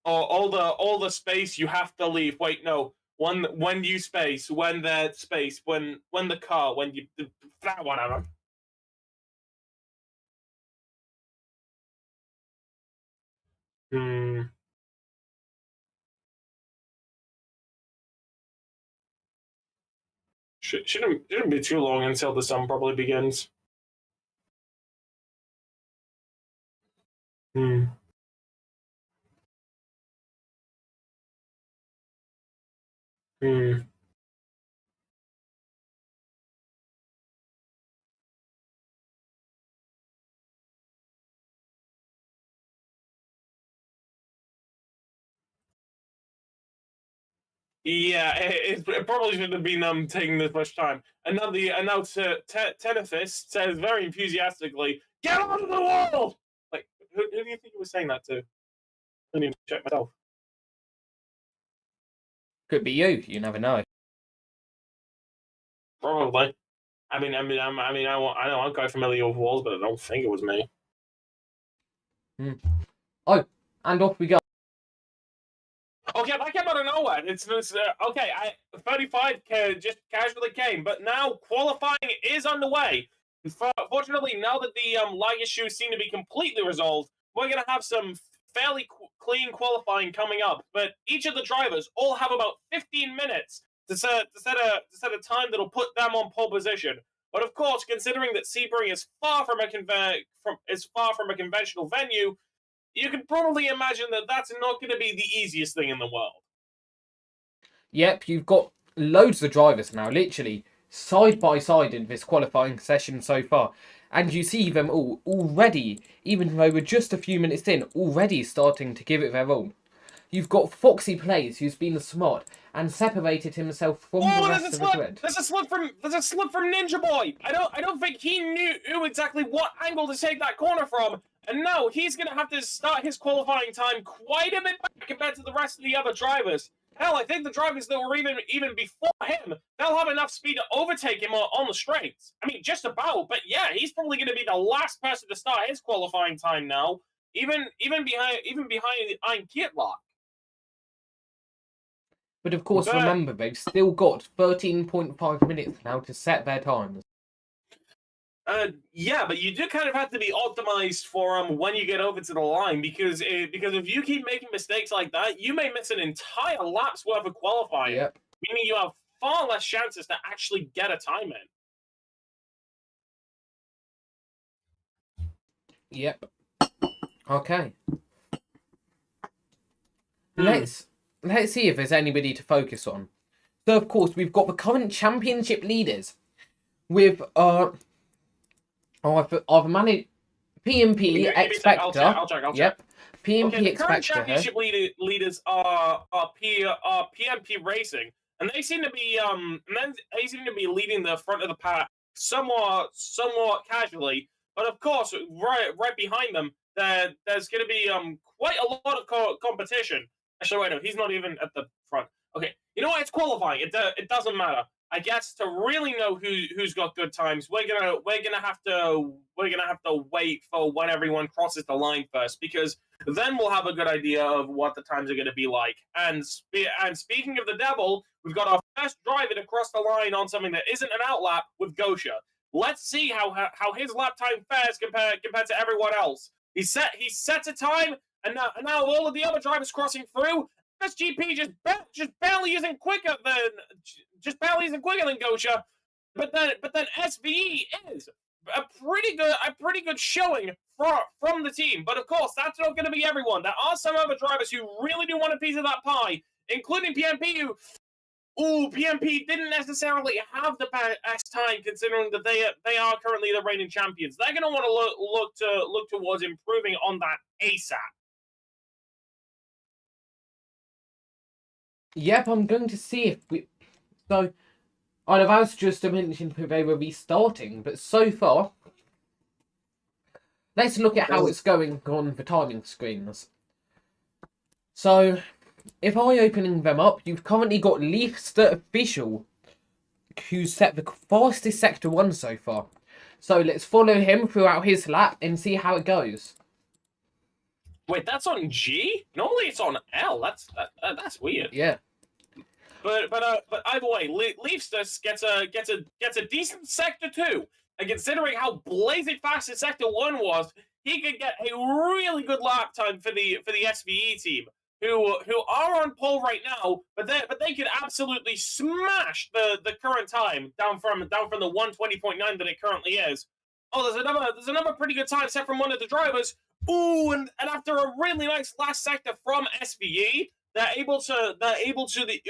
All the space you have to leave. Wait, no. When you space, when that space, when the car, when you that whatever. Hmm. Shouldn't be too long until the sun probably begins. Hmm. Hmm. Yeah, it probably shouldn't have been taking this much time. And now Tenethist says very enthusiastically, "Get out of the world!" Like, who do you think he was saying that to? I need to check myself. Could be you. You never know. Probably. I know I'm quite familiar with walls, but I don't think it was me. Oh, and off we go. Okay, that came out of nowhere. It's okay. 35 just casually came, but now qualifying is underway. Fortunately, now that the lag issues seem to be completely resolved, we're gonna have some fairly clean qualifying coming up. But each of the drivers all have about 15 minutes to set a time that'll put them on pole position. But of course, considering that Sebring is far from a conventional venue, you can probably imagine that that's not going to be the easiest thing in the world. Yep, you've got loads of drivers now, literally side by side in this qualifying session so far. And you see them all already, even though we're just a few minutes in, already starting to give it their all. You've got Foxy Plays, who's been smart and separated himself from the rest of the grid. There's a slip from Ninja Boy. I don't think he knew exactly what angle to take that corner from. And now he's going to have to start his qualifying time quite a bit back compared to the rest of the other drivers. Hell, I think the drivers that were even before him, they'll have enough speed to overtake him on the straights. I mean, just about. But yeah, he's probably going to be the last person to start his qualifying time now, even behind Ein Kietlock. But of course, remember, they've still got 13.5 minutes now to set their times. Yeah, but you do kind of have to be optimized for when you get over to the line, because if you keep making mistakes like that, you may miss an entire lap's worth of qualifying. Yep. Meaning you have far less chances to actually get a time in. Yep. Okay. Let's see if there's anybody to focus on. So of course we've got the current championship leaders with I've managed PMP Expector. I'll check. Yep. PMP okay, the current Expector. Championship leaders are PMP Racing, and they seem to be leading the front of the pack somewhat casually. But of course, right behind them, there's going to be quite a lot of competition. Actually, wait, no, he's not even at the front. Okay, you know what? It's qualifying. It doesn't matter. I guess to really know who's got good times, we're gonna have to wait for when everyone crosses the line first, because then we'll have a good idea of what the times are going to be like. And speaking of the devil, we've got our first driver to cross the line on something that isn't an outlap with Gosha. Let's see how his lap time fares compared to everyone else. He sets a time, and now all of the other drivers crossing through. SGP just barely isn't quicker than Gosha, but then SVE is a pretty good showing from the team. But of course, that's not going to be everyone. There are some other drivers who really do want a piece of that pie, including PMP, PMP didn't necessarily have the best time, considering that they are currently the reigning champions. They're going to want to look towards improving on that ASAP. Yep, I'm going to see if we... So, I was just mentioned they were restarting, but so far, let's look at how it's going on the timing screens. So, if I opening them up, you've currently got Leafster Official who's set the fastest Sector 1 so far. So let's follow him throughout his lap and see how it goes. Wait, that's on G? Normally it's on L. That's weird. Yeah. But either way, Leafstus gets a decent Sector 2. And considering how blazing fast his Sector 1 was, he could get a really good lap time for the SVE team, who are on pole right now, but they could absolutely smash the current time down from the 120.9 that it currently is. Oh, there's another pretty good time set from one of the drivers. Ooh, and after a really nice last sector from SVE, they're able to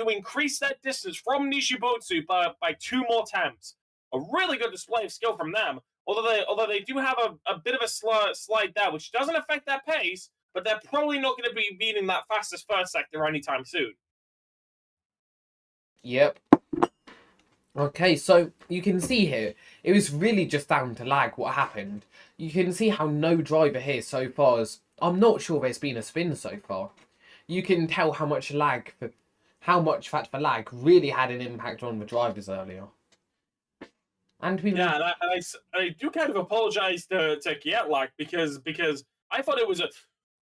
increase that distance from Nishibotsu by 2 more temps. A really good display of skill from them. Although they do have a bit of a slide there, which doesn't affect their pace, but they're probably not going to be beating that fastest first sector anytime soon. Yep. Okay, so you can see here, it was really just down to lag what happened. You can see how no driver here so far is... I'm not sure there's been a spin so far. You can tell how much that for lag really had an impact on the drivers earlier. And I do kind of apologize to Kietlak because I thought it was a...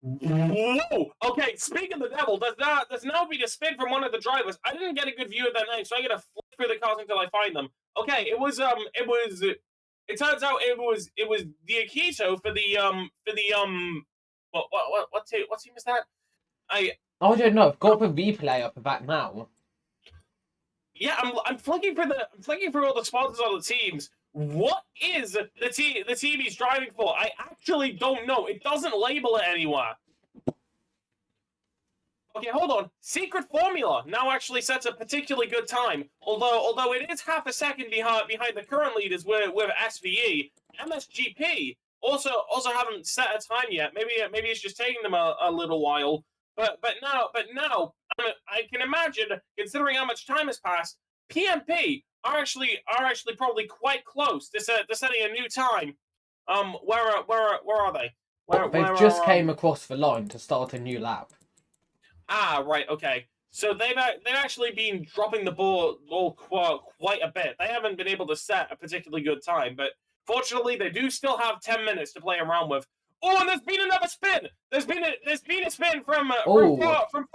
Whoa! Okay, speaking of the devil, there's now been a spin from one of the drivers. I didn't get a good view of that name, so I gotta flip through the cars until I find them. Okay, it turns out it was the Akito for the what team is that? I don't know. I've got the replay up of that now. Yeah, I'm flicking through all the sponsors on the teams. What is the team he's driving for? I actually don't know. It doesn't label it anywhere. Okay, hold on. Secret Formula now actually sets a particularly good time. Although it is half a second behind the current leaders with SVE. MSGP also haven't set a time yet. Maybe it's just taking them a little while. But now I can imagine, considering how much time has passed, PMP are actually probably quite close to setting a new time. Where are they? They just came across the line to start a new lap. Ah, right, okay. So they've actually been dropping the ball quite a bit. They haven't been able to set a particularly good time, but fortunately they do still have 10 minutes to play around with. Oh, and there's been another spin. There's been a spin from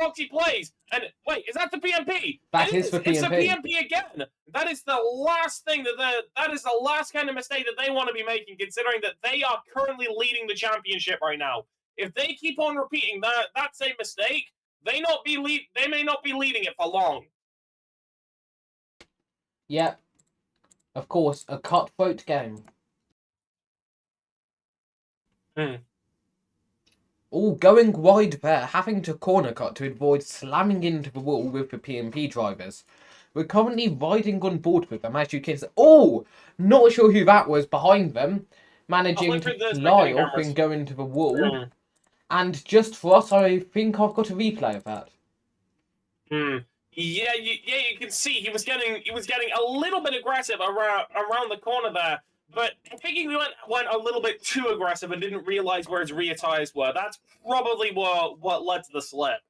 Foxy Plays. And wait, is that the PMP? That is the PMP. It's the PMP again. That is the last thing that is the last kind of mistake that they want to be making, considering that they are currently leading the championship right now. If they keep on repeating that same mistake, they may not be leading it for long. Yep. Of course, a cutthroat game. All going wide there, having to corner cut to avoid slamming into the wall with the PMP drivers. We're currently riding on board with them, as you can see. Oh! Not sure who that was behind them. Managing to fly off and go into the wall. And just for us, I think I've got a replay of that. Yeah, you can see he was getting a little bit aggressive around the corner there. But I think he went a little bit too aggressive and didn't realize where his rear tires were. That's probably what led to the slip.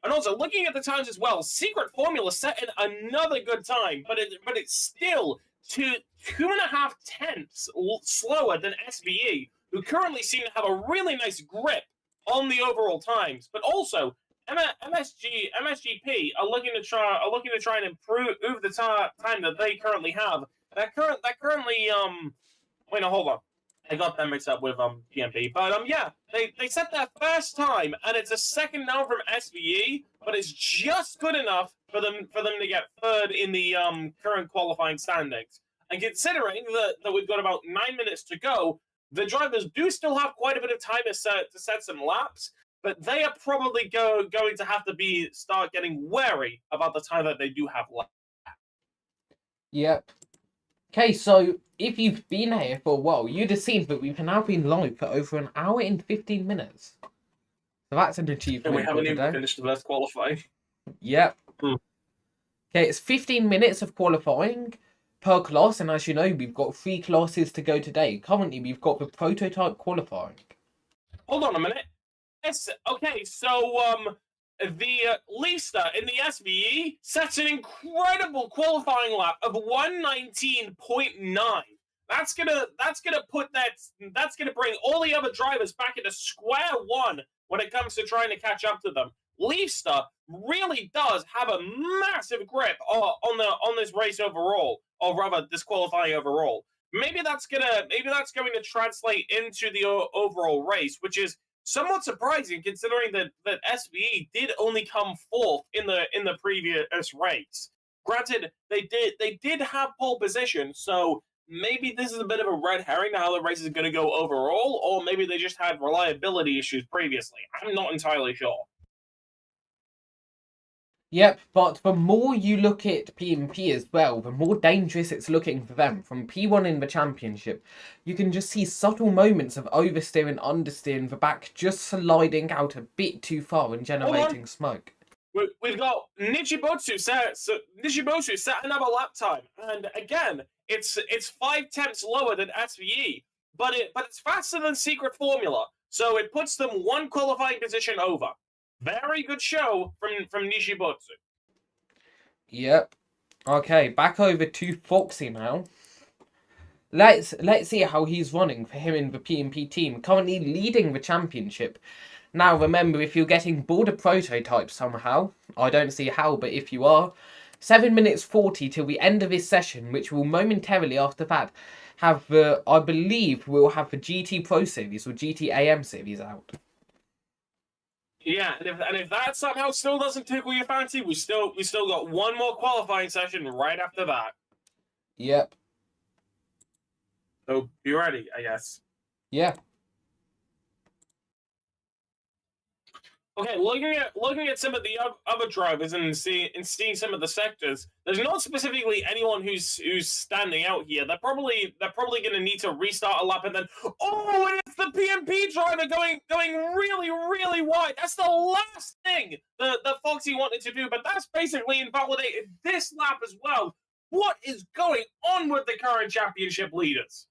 And also, looking at the times as well, Secret Formula set in another good time, but it's still 2.5 tenths slower than SVE, who currently seem to have a really nice grip on the overall times. But also, MSGP are looking to try and improve the time that they currently have. That currently wait, no, hold on. I got them mixed up with PMP. But yeah, they set that first time, and it's a second down from SVE, but it's just good enough for them to get third in the current qualifying standings. And considering that we've got about 9 minutes to go, the drivers do still have quite a bit of time to set some laps, but they are probably going to have to start getting wary about the time that they do have left. Yep. Okay, so if you've been here for a while, you'd have seen that we've now been live for over an hour and 15 minutes. So that's an achievement. And we haven't even finished the first qualifying. Yep. Okay, it's 15 minutes of qualifying per class, and as you know, we've got 3 classes to go today. Currently, we've got the prototype qualifying. Hold on a minute. Yes, okay, so the Leicester in the SVE sets an incredible qualifying lap of 119.9. That's gonna bring all the other drivers back into square one when it comes to trying to catch up to them. Leicester really does have a massive grip on this race overall, or rather this qualifying overall. Maybe that's going to translate into the overall race, which is somewhat surprising considering that SVE did only come fourth in the previous race. Granted, they did have pole position, so maybe this is a bit of a red herring to how the race is going to go overall, or maybe they just had reliability issues previously. I'm not entirely sure. Yep, but the more you look at P&P as well, the more dangerous it's looking for them. From P1 in the championship, you can just see subtle moments of oversteer and understeer in the back, just sliding out a bit too far and generating smoke. We've got Nishibotsu set another lap time, and again, it's 5 tenths lower than SVE, but it's faster than Secret Formula, so it puts them one qualifying position over. Very good show from Nishibotsu. Yep. Okay, back over to Foxy now. Let's see how he's running for him in the P&P team, currently leading the championship. Now remember, if you're getting bored of prototypes somehow, I don't see how, but if you are, 7 minutes 40 till the end of this session, which will momentarily after that have the, I believe we'll have the GT Pro Series or GT AM Series out. Yeah, and if that somehow still doesn't tickle your fancy, we still got one more qualifying session right after that. Yep. So be ready, I guess. Yeah. Okay, looking at some of the other drivers and seeing some of the sectors, there's not specifically anyone who's standing out here. They're probably going to need to restart a lap and then and it's the P&P driver going really wide. That's the last thing that Foxy wanted to do, but that's basically invalidated this lap as well. What is going on with the current championship leaders?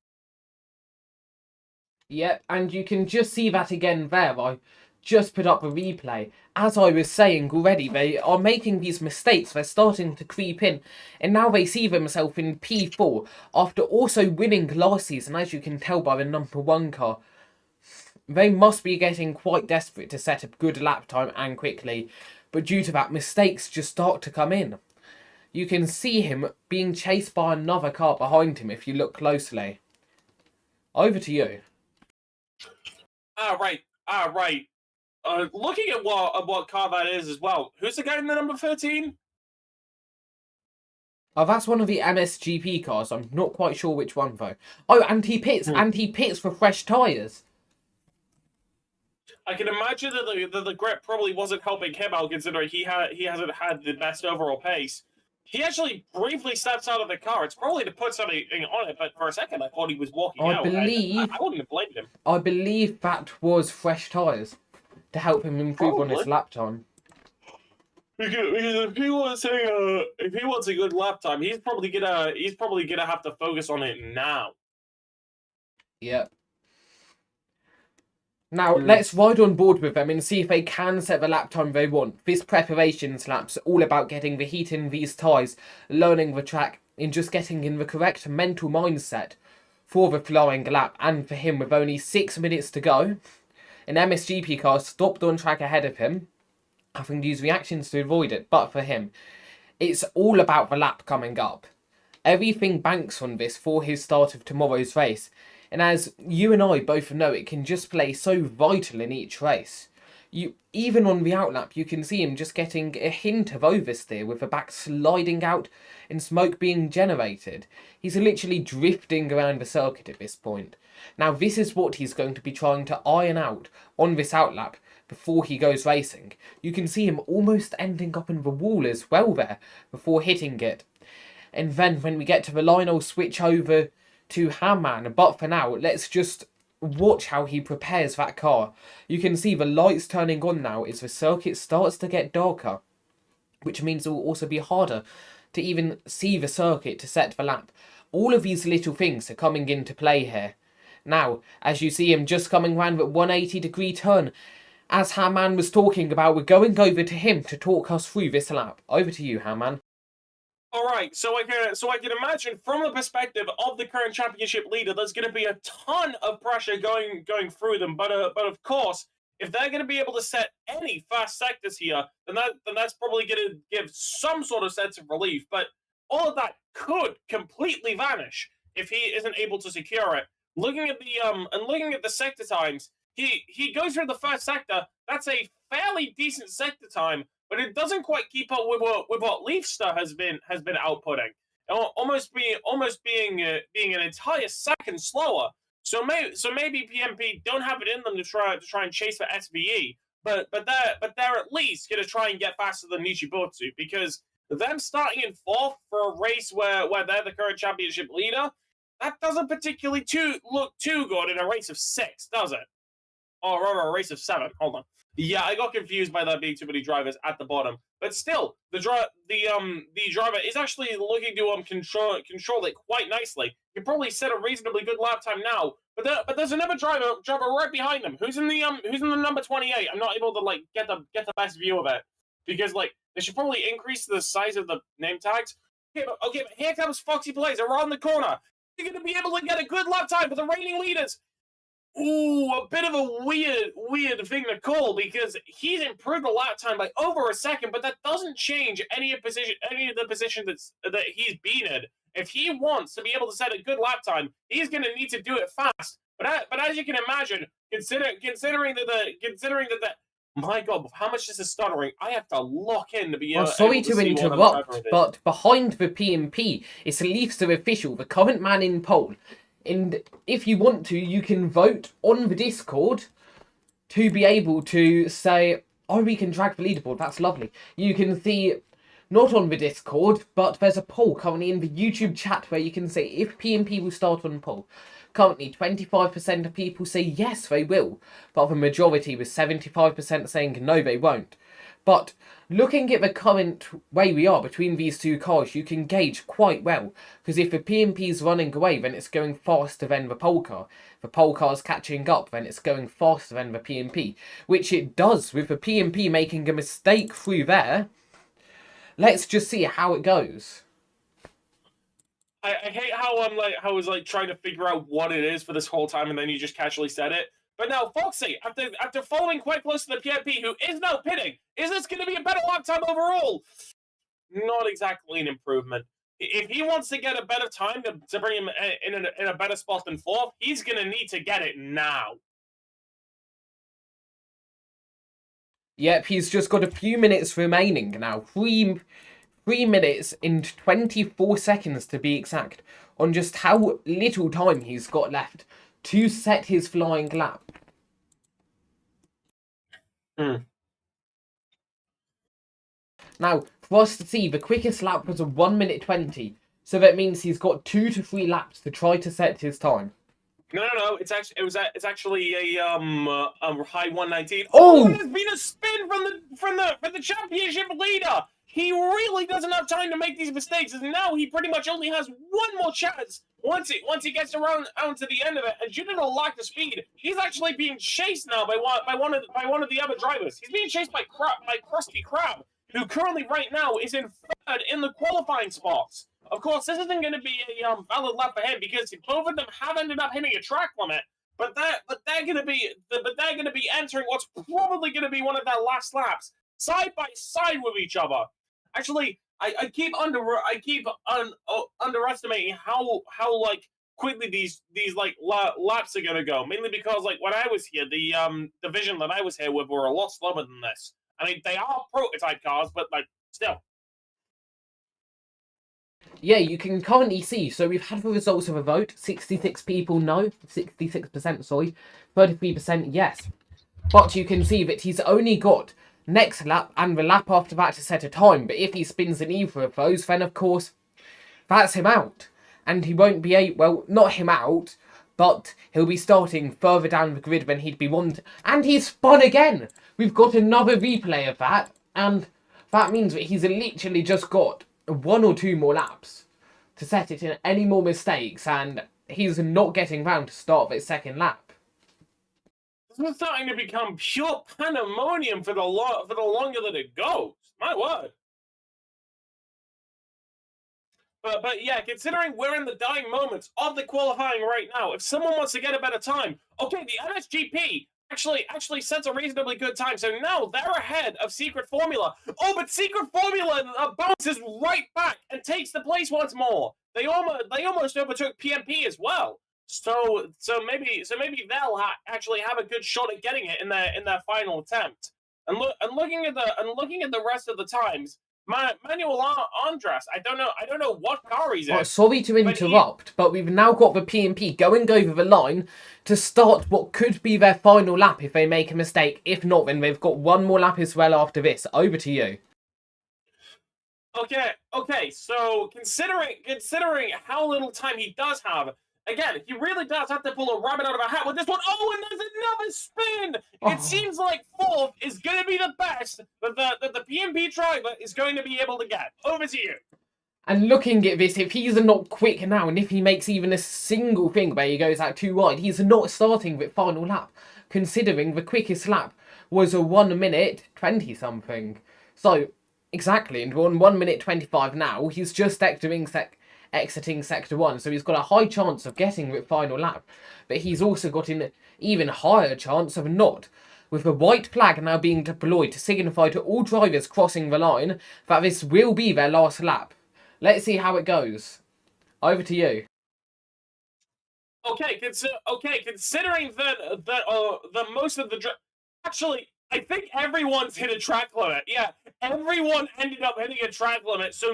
Yeah, and you can just see that again there. I just put up a replay. As I was saying already, they are making these mistakes. They're starting to creep in. And now they see themselves in P4 after also winning last season, as you can tell by the #1 car. They must be getting quite desperate to set a good lap time and quickly. But due to that, mistakes just start to come in. You can see him being chased by another car behind him if you look closely. Over to you. Right. Looking at what car that is as well. Who's the guy in the number 13? Oh, that's one of the MSGP cars. I'm not quite sure which one though. Oh, and he pits for fresh tyres. I can imagine that the grip probably wasn't helping him out, considering he hasn't had the best overall pace. He actually briefly steps out of the car. It's probably to put something on it, but for a second I thought he was walking out. I wouldn't have blamed him. I believe that was fresh tyres to help him improve on his lap time. Because if he wants a good lap time, he's probably gonna have to focus on it now. Yep. Now, let's ride on board with them and see if they can set the lap time they want. This preparations lap's all about getting the heat in these tyres, learning the track, and just getting in the correct mental mindset for the flowing lap. And for him, with only 6 minutes to go, an MSGP car stopped on track ahead of him, having to use reactions to avoid it. But for him, it's all about the lap coming up. Everything banks on this for his start of tomorrow's race. And as you and I both know, it can just play so vital in each race. Even on the outlap, you can see him just getting a hint of oversteer with the back sliding out and smoke being generated. He's literally drifting around the circuit at this point. Now, this is what he's going to be trying to iron out on this outlap before he goes racing. You can see him almost ending up in the wall as well there before hitting it. And then when we get to the line, I'll switch over to Hamman, but for now, let's just watch how he prepares that car. You can see the lights turning on now as the circuit starts to get darker, which means it will also be harder to even see the circuit to set the lap. All of these little things are coming into play here. Now, as you see him just coming round the 180-degree turn, as Haman was talking about, we're going over to him to talk us through this lap. Over to you, Haman. All right, so I can imagine from the perspective of the current championship leader, there's going to be a ton of pressure going through them. But of course, if they're going to be able to set any fast sectors here, then that's probably going to give some sort of sense of relief. But all of that could completely vanish if he isn't able to secure it. Looking at the sector times, he goes through the first sector. That's a fairly decent sector time, but it doesn't quite keep up with what Leafster has been outputting, almost being an entire second slower. So maybe PMP don't have it in them to try and chase for SVE, but they're at least going to try and get faster than Nichibutsu, because them starting in fourth for a race where they're the current championship leader, that doesn't particularly look too good in a race of 6, does it? Or rather, a race of 7. Hold on. Yeah, I got confused by there being too many drivers at the bottom. But still, the driver is actually looking to control it quite nicely. You probably set a reasonably good lap time now, but there's another driver right behind them who's in the number 28. I'm not able to get the best view of it, because they should probably increase the size of the name tags. Okay, but here comes Foxy Plays around the corner. You're going to be able to get a good lap time for the reigning leaders. Ooh, a bit of a weird thing to call, because he's improved the lap time by over a second, but that doesn't change any of the position that he's been in. If he wants to be able to set a good lap time, he's going to need to do it fast. But as you can imagine, considering that my God, how much this is stuttering, I have to lock in to be able sorry to to interrupt, but behind the PMP, it's Leafster official, the current man in pole. And if you want to, you can vote on the Discord to be able to say, oh, we can drag the leaderboard. That's lovely. You can see, not on the Discord, but there's a poll currently in the YouTube chat where you can say if PMP will start on poll. Currently, 25% of people say yes, they will, but the majority with 75% saying no, they won't. But looking at the current way we are between these two cars, you can gauge quite well. Because if the PMP is running away, then it's going faster than the pole car. If the pole car is catching up, then it's going faster than the PMP. Which it does, with the PMP making a mistake through there. Let's just see how it goes. I hate how I was trying to figure out what it is for this whole time, and then you just casually said it. But now, Foxy, after following quite close to the PMP, who is now pitting, is this going to be a better lap time overall? Not exactly an improvement. If he wants to get a better time to bring him in a better spot than fourth, he's going to need to get it now. Yep, he's just got a few minutes remaining now. 3 minutes and 24 seconds to be exact, on just how little time he's got left to set his flying lap. Now, for us to see, the quickest lap was a 1 minute 20, so that means he's got 2 to 3 laps to try to set his time. No. It's actually a high 119. Oh! There's been a spin from the championship leader. He really doesn't have time to make these mistakes, and now he pretty much only has one more chance once he gets around to the end of it. And due to the lack of speed, he's actually being chased now by one of the other drivers. He's being chased by Krusty Krab, who currently right now is in third in the qualifying spots. Of course, this isn't going to be a valid lap for him, because both of them have ended up hitting a track limit. But they're going to be entering what's probably going to be one of their last laps, side by side with each other. Actually, I keep underestimating how quickly these laps are gonna go. Mainly because when I was here, the division that I was here with were a lot slower than this. I mean, they are prototype cars, but still. Yeah, you can currently see, so we've had the results of a vote. 66 people no, 66%, sorry, 33% yes. But you can see that he's only got next lap and the lap after that to set a time, but if he spins in either of those, then of course that's him out, and he won't be not him out, but he'll be starting further down the grid than he'd be wanted. And he's spun again. We've got another replay of that, and that means that he's literally just got 1 or 2 more laps to set it in any more mistakes, and he's not getting round to start his second lap. is starting to become pure pandemonium for the longer that it goes. My word. But yeah, considering we're in the dying moments of the qualifying right now, if someone wants to get a better time, okay, the MSGP actually sets a reasonably good time, so now they're ahead of Secret Formula. Oh, but Secret Formula bounces right back and takes the place once more. They almost overtook PMP as well. So maybe they'll actually have a good shot at getting it in their final attempt. And looking at the rest of the times. Manuel Andras, I don't know what car he's in. Sorry to interrupt, but we've now got the PMP going over the line to start what could be their final lap if they make a mistake. If not, then they've got one more lap as well after this. Over to you. Okay. So considering how little time he does have, again, he really does have to pull a rabbit out of a hat with this one. Oh, and there's another spin! It seems like fourth is going to be the best that the PMP driver is going to be able to get. Over to you. And looking at this, if he's not quick now, and if he makes even a single thing where he goes out too wide, he's not starting with final lap, considering the quickest lap was a 1 minute 20 something. So, exactly, and on 1 minute 25 now, he's just exiting Sector 1, so he's got a high chance of getting the final lap, but he's also got an even higher chance of not, with the white flag now being deployed to signify to all drivers crossing the line that this will be their last lap. Let's see how it goes. Over to you. Okay, considering that most of the actually, I think everyone's hit a track limit. Yeah, everyone ended up hitting a track limit, so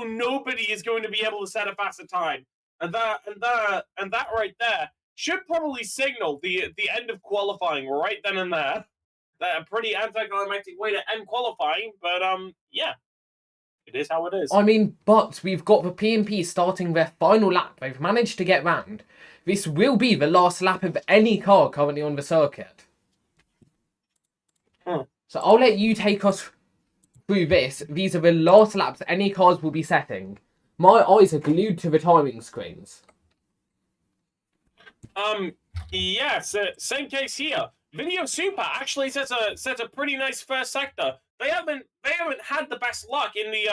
nobody is going to be able to set a faster time, and that right there should probably signal the end of qualifying right then and there. That a pretty anticlimactic way to end qualifying, but yeah. It is how it is. I mean, but we've got the PMP starting their final lap. They've managed to get round. This will be the last lap of any car currently on the circuit. So I'll let you take us through this. These are the last laps any cars will be setting. My eyes are glued to the timing screens. Yes, same case here. Video Super actually sets a pretty nice first sector. They haven't had the best luck in the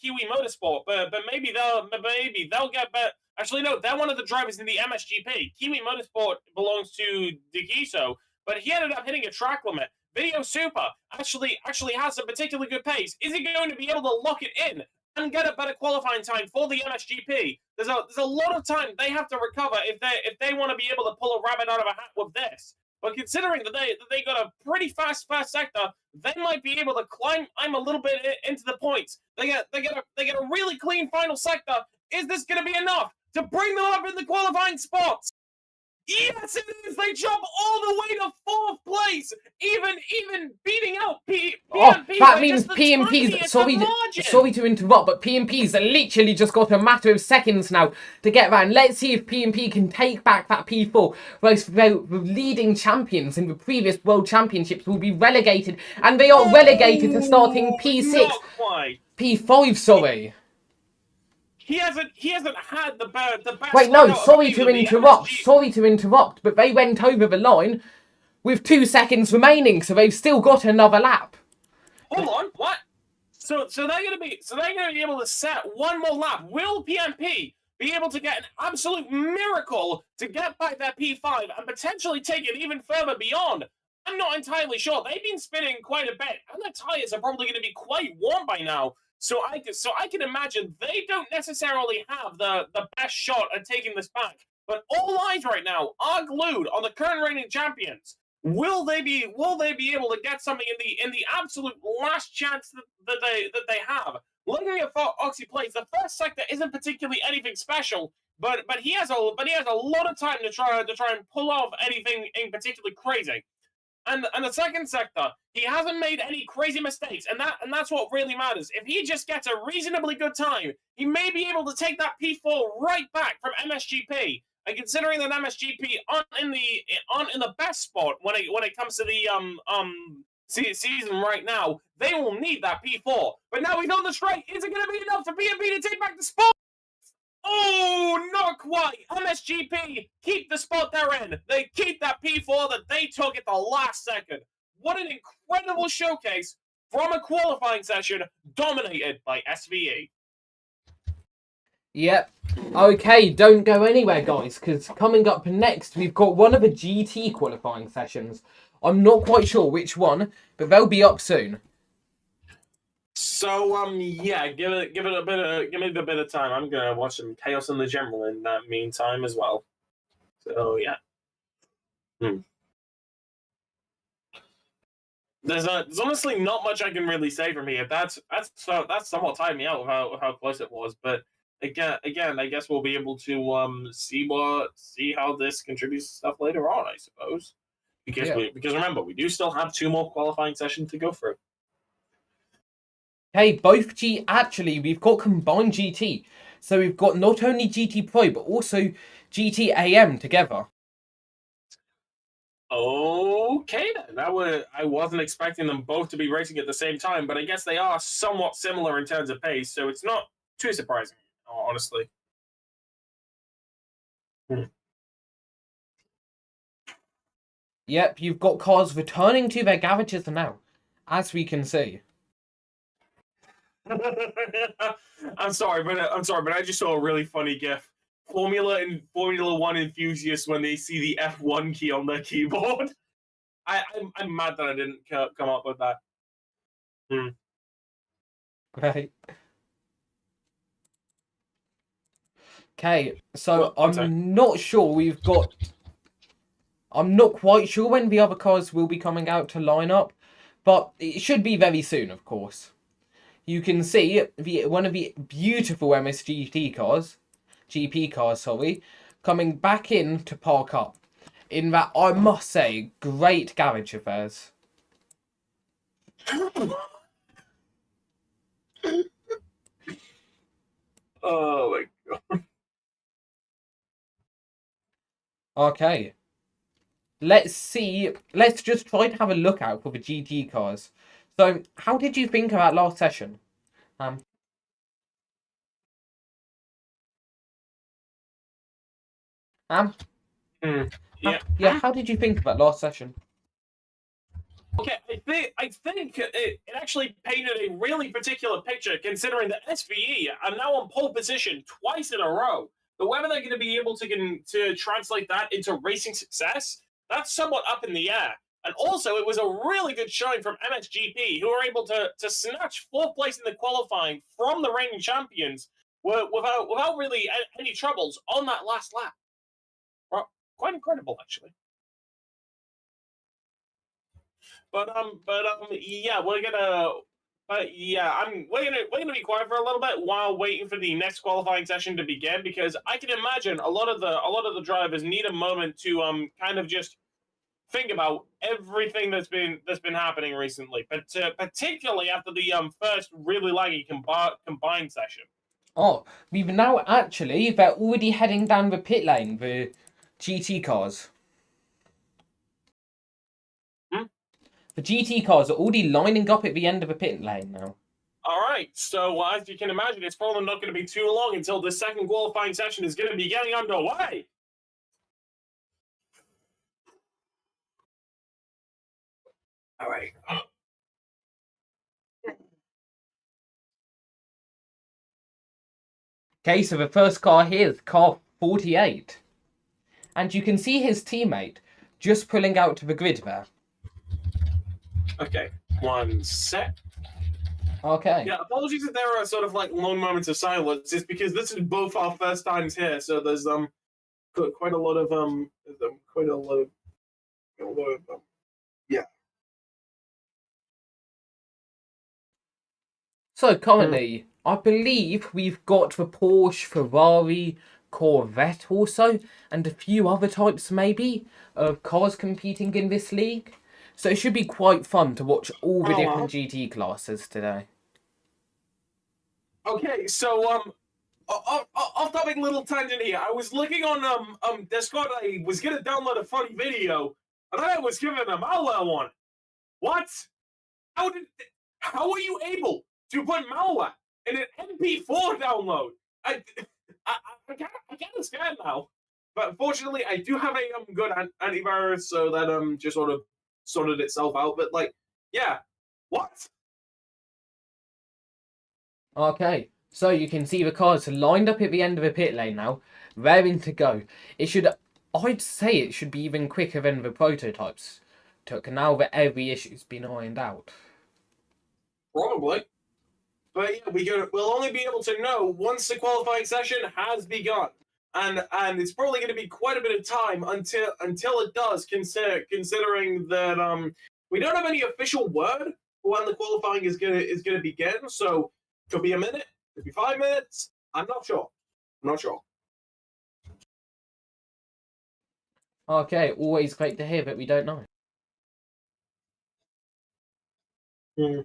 Kiwi Motorsport, but maybe they'll get better. Actually, no, they're one of the drivers in the MSGP. Kiwi Motorsport belongs to Digiso, but he ended up hitting a track limit. Video Super actually has a particularly good pace. Is he going to be able to lock it in and get a better qualifying time for the MSGP? There's a lot of time they have to recover if they want to be able to pull a rabbit out of a hat with this. But considering that they got a pretty fast sector, they might be able to climb a little bit into the points. They get a really clean final sector. Is this going to be enough to bring them up in the qualifying spots? Yes, it is. They jump all the way to fourth place, even beating out PMP. That means PMP's sorry to interrupt, but PMP's literally just got a matter of seconds now to get that. And let's see if PMP can take back that P4. Whereas the leading champions in the previous World Championships will be relegated, and they are relegated to starting P6, P5. Sorry. He hasn't had the best. Wait, no, sorry to interrupt, but they went over the line with 2 seconds remaining, so they've still got another lap. Hold on, what? So they're gonna be able to set one more lap. Will PMP be able to get an absolute miracle to get back that P5 and potentially take it even further beyond? I'm not entirely sure. They've been spinning quite a bit, and their tires are probably going to be quite warm by now. So I can imagine they don't necessarily have the best shot at taking this back. But all eyes right now are glued on the current reigning champions. Will they be able to get something in the absolute last chance that they have? Looking at Oxy Plays, the first sector isn't particularly anything special, but he has a lot of time to try and pull off anything in particularly crazy. And the second sector, he hasn't made any crazy mistakes, and that's what really matters. If he just gets a reasonably good time, he may be able to take that P4 right back from MSGP. And considering that MSGP aren't in the best spot when it comes to the season right now, they will need that P4. But now he's on the straight. Is it going to be enough for PMP to take back the spot? Oh, not not quite. MSGP keep the spot they're in. They keep that P4 that they took at the last second. What an incredible showcase from a qualifying session dominated by SVE. Yep. Okay, don't go anywhere, guys, because coming up next, we've got one of the GT qualifying sessions. I'm not quite sure which one, but they'll be up soon. So yeah, give me a bit of time. I'm gonna watch some Chaos in the General in that meantime as well. So yeah. There's honestly not much I can really say from here. That's somewhat tired me out with how close it was. But again, I guess we'll be able to see how this contributes to stuff later on, I suppose. Because because remember, we do still have 2 more qualifying sessions to go through. Hey, actually, we've got combined GT. So we've got not only GT Pro, but also GT AM together. Okay, then. I wasn't expecting them both to be racing at the same time, but I guess they are somewhat similar in terms of pace, so it's not too surprising, honestly. Yep, you've got cars returning to their garages now, as we can see. I'm sorry, but I just saw a really funny GIF. Formula 1 enthusiasts when they see the F1 key on their keyboard. I'm mad that I didn't come up with that. Right. Okay, so I'm not quite sure when the other cars will be coming out to line up, but it should be very soon, of course. You can see one of the beautiful GP cars, coming back in to park up in that, I must say, great garage of theirs. Oh my god. Okay. Let's just try to have a look out for the GT cars. So, how did you think about last session? Yeah. How did you think about last session? Okay, I think it actually painted a really particular picture, considering that SVE are now on pole position twice in a row. But whether they're going to be able to translate that into racing success, that's somewhat up in the air. And also, it was a really good showing from MSGP, who were able to snatch 4th place in the qualifying from the reigning champions without really any troubles on that last lap. Well, quite incredible, actually. But yeah, we're gonna be quiet for a little bit while waiting for the next qualifying session to begin, because I can imagine a lot of the drivers need a moment to kind of just think about everything that's been happening recently, but particularly after the first really laggy combined session. Oh, they're already heading down the pit lane, the GT cars. The GT cars are already lining up at the end of the pit lane now. All right, so as you can imagine, it's probably not going to be too long until the second qualifying session is going to be getting underway. All right. Okay, so the first car here is car 48. And you can see his teammate just pulling out to the grid there. Okay, 1 sec. Okay. Yeah, apologies if there are sort of like long moments of silence. It's because this is both our first times here, so there's quite a lot of yeah. So currently, I believe we've got the Porsche, Ferrari, Corvette also, and a few other types maybe of cars competing in this league. So it should be quite fun to watch all the different GT classes today. Okay, so off topic little tangent here. I was looking on Discord. I was gonna download a funny video, and then I was given a malware one. What? How are you able to put malware in an MP4 download? I gotta scared now. But fortunately, I do have a good antivirus, so that just sort of sorted itself out. But like, yeah, what? Okay, so you can see the cars lined up at the end of the pit lane now, raring to go. I'd say it should be even quicker than the prototypes took, now that every issue's been ironed out. Probably. But yeah, we'll only be able to know once the qualifying session has begun. And it's probably going to be quite a bit of time until it does, considering that we don't have any official word for when the qualifying is gonna begin. So could be a minute, could be 5 minutes. I'm not sure. I'm not sure. Okay, always great to hear that we don't know. Hmm.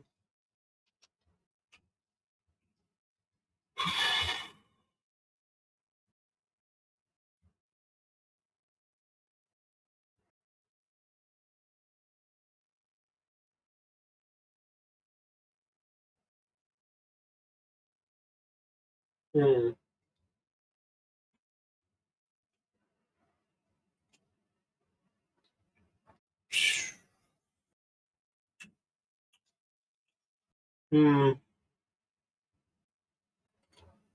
Hmm. Hmm.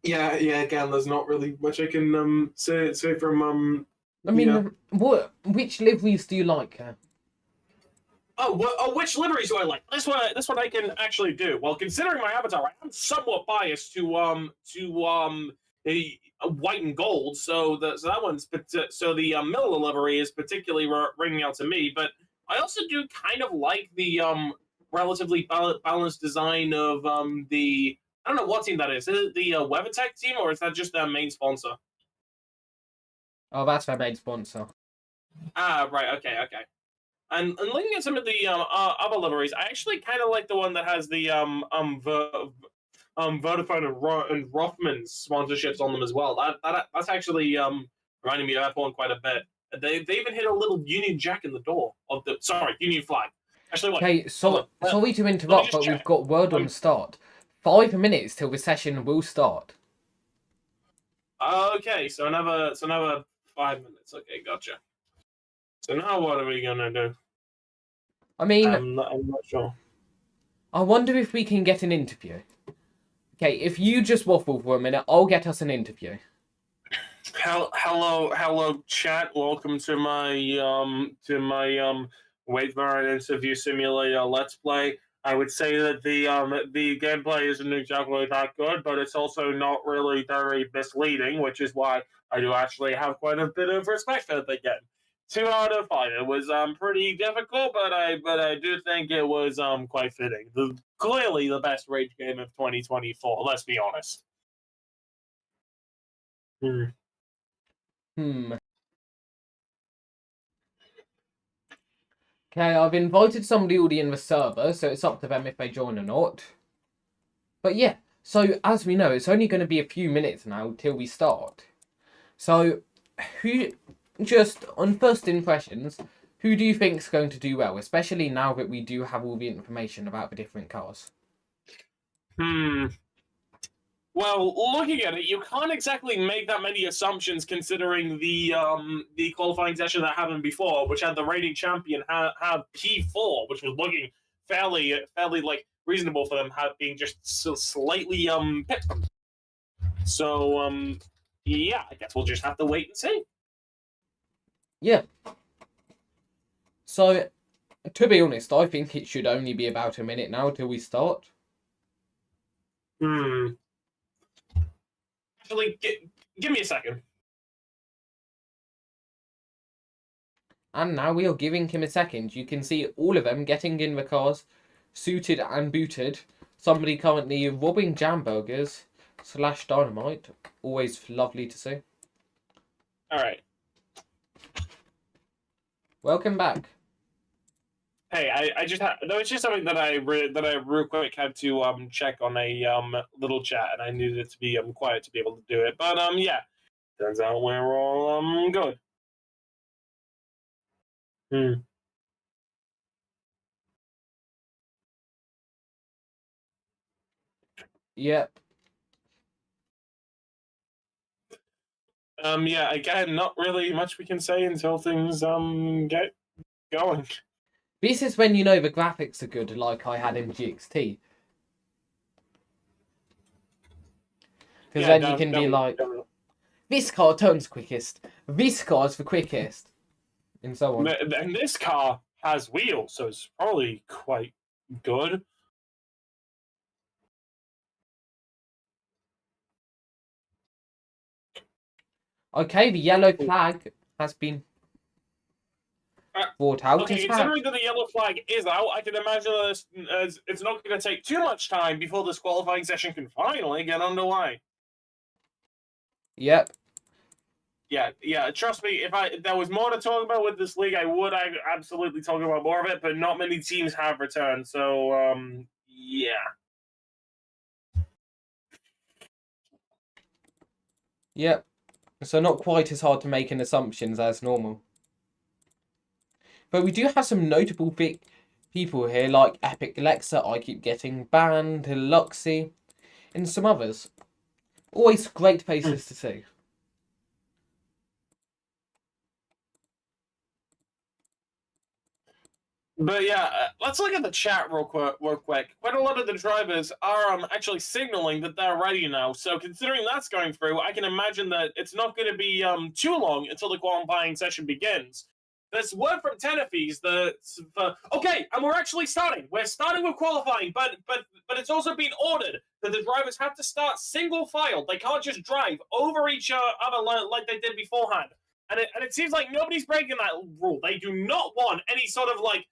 Yeah. Again, there's not really much I can say from I mean, which liveries do you like? Which liveries do I like? This one I can actually do. Well, considering my avatar, I am somewhat biased to white and gold. So that one's so the Miller livery is particularly ringing out to me. But I also do kind of like the relatively balanced design of the I don't know what team that is. Is it the WeatherTech team or is that just their main sponsor? Oh, that's their main sponsor. Ah, right. Okay. And looking at some of the other liveries, I actually kind of like the one that has the Vodafone and Rothmans sponsorships on them as well. That's actually reminding me of F1 quite a bit. They even hit a little Union Jack in the door of the Union flag. Actually, what? Okay, so sorry to Let me interrupt, just but we've check. got word on start. 5 minutes till the session will start. Okay, so another 5 minutes. Okay, gotcha. So now what are we gonna do? I mean, I'm not sure. I wonder if we can get an interview. Okay, if you just waffle for a minute, I'll get us an interview. Hello, chat. Welcome to my wait for an interview simulator let's play. I would say that the gameplay isn't exactly that good, but it's also not really very misleading, which is why I do actually have quite a bit of respect for the game. 2 out of 5. It was pretty difficult, but I do think it was quite fitting. Clearly the best rage game of 2024. Let's be honest. Hmm. Hmm. Okay, I've invited somebody already in the server, so it's up to them if they join or not. But yeah, so as we know, it's only going to be a few minutes now till we start. So, just on first impressions, who do you think's going to do well, especially now that we do have all the information about the different cars? Hmm. Well, looking at it, you can't exactly make that many assumptions considering the qualifying session that happened before, which had the reigning champion have P4, which was looking fairly like reasonable for them, being just so slightly pit. So yeah, I guess we'll just have to wait and see. Yeah. So, to be honest, I think it should only be about a minute now till we start. Hmm. Actually, give me a second. And now we are giving him a second. You can see all of them getting in the cars, suited and booted. Somebody currently robbing jam burgers / dynamite. Always lovely to see. All right. Welcome back. Hey, I just that was just something that I real quick had to check on a little chat, and I needed it to be quiet to be able to do it. But yeah, turns out we're all good. Hmm. Yep. Yeah, again, not really much we can say until things get going. This is when you know the graphics are good, like I had in GXT. Because Yeah, then you can be definitely, like, definitely. this car turns quickest, this car's the quickest, and so on. And this car has wheels, so it's probably quite good. Okay, the yellow flag has been brought out Okay, as flag. considering that the yellow flag is out, I can imagine that it's not going to take too much time before this qualifying session can finally get underway. Yep. Yeah. Trust me, if there was more to talk about with this league, I absolutely talk about more of it. But not many teams have returned, so yeah. Yep. So not quite as hard to make an assumptions as normal. But we do have some notable big people here, like Epic Alexa, I Keep Getting Banned, Luxy, and some others. Always great faces to see. But yeah, let's look at the chat real quick. Quite a lot of the drivers are actually signaling that they're ready now. So considering that's going through, I can imagine that it's not going to be too long until the qualifying session begins. There's word from Tenerife okay, and we're actually starting. We're starting with qualifying, but it's also been ordered that the drivers have to start single file. They can't just drive over each other like they did beforehand. And it seems like nobody's breaking that rule. They do not want any sort of like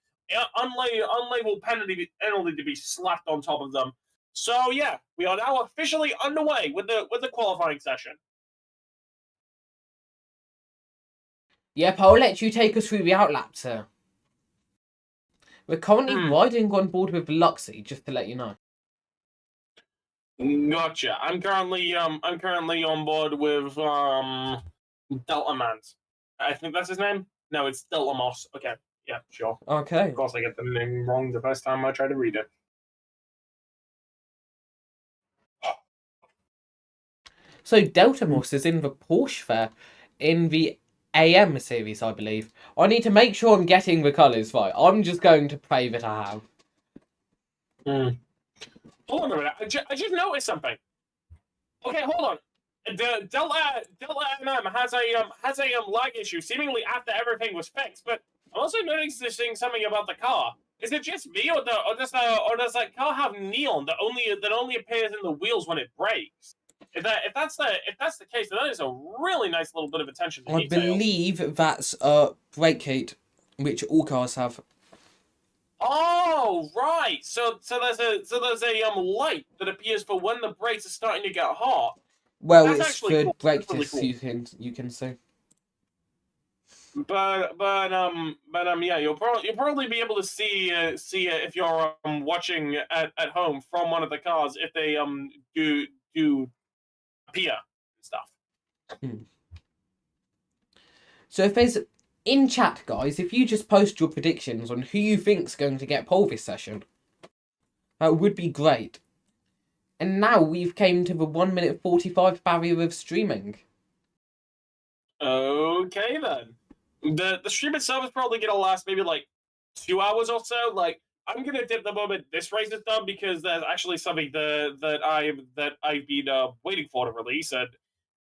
unlabeled penalty to be slapped on top of them. So yeah, we are now officially underway with the qualifying session. Yep, I'll let you take us through the outlap, sir. We're currently riding on board with Luxy, just to let you know. Gotcha. I'm currently on board with Delta Mans. I think that's his name. No, it's Delta Moss. Okay. Yeah, sure. Okay. Of course, I get the name wrong the first time I try to read it. So Delta Moss is in the Porsche fair in the AM series, I believe. I need to make sure I'm getting the colours right. I'm just going to pray that I have. Hold on a minute. I just noticed something. Okay, hold on. The Delta MM has a lag issue seemingly after everything was fixed, but I'm also noticing something about the car. Is it just me, or does that car have neon that only appears in the wheels when it brakes? If that's the case, then that is a really nice little bit of attention to I detail. believe that's a brake kit, which all cars have. Oh, right. So there's a light that appears for when the brakes are starting to get hot. Well, That's it's actually for cool. brake That's really discs. cool. You can see. Yeah, you'll probably be able to see if you're watching at home from one of the cars if they do appear and stuff. So if there's in chat, guys, if you just post your predictions on who you think's going to get pole this session, that would be great. And now we've came to the 1 minute 45 barrier of streaming. Okay then. The stream itself is probably gonna last maybe like 2 hours or so. Like I'm gonna dip the moment this race is done because there's actually something that I've been waiting for to release, and it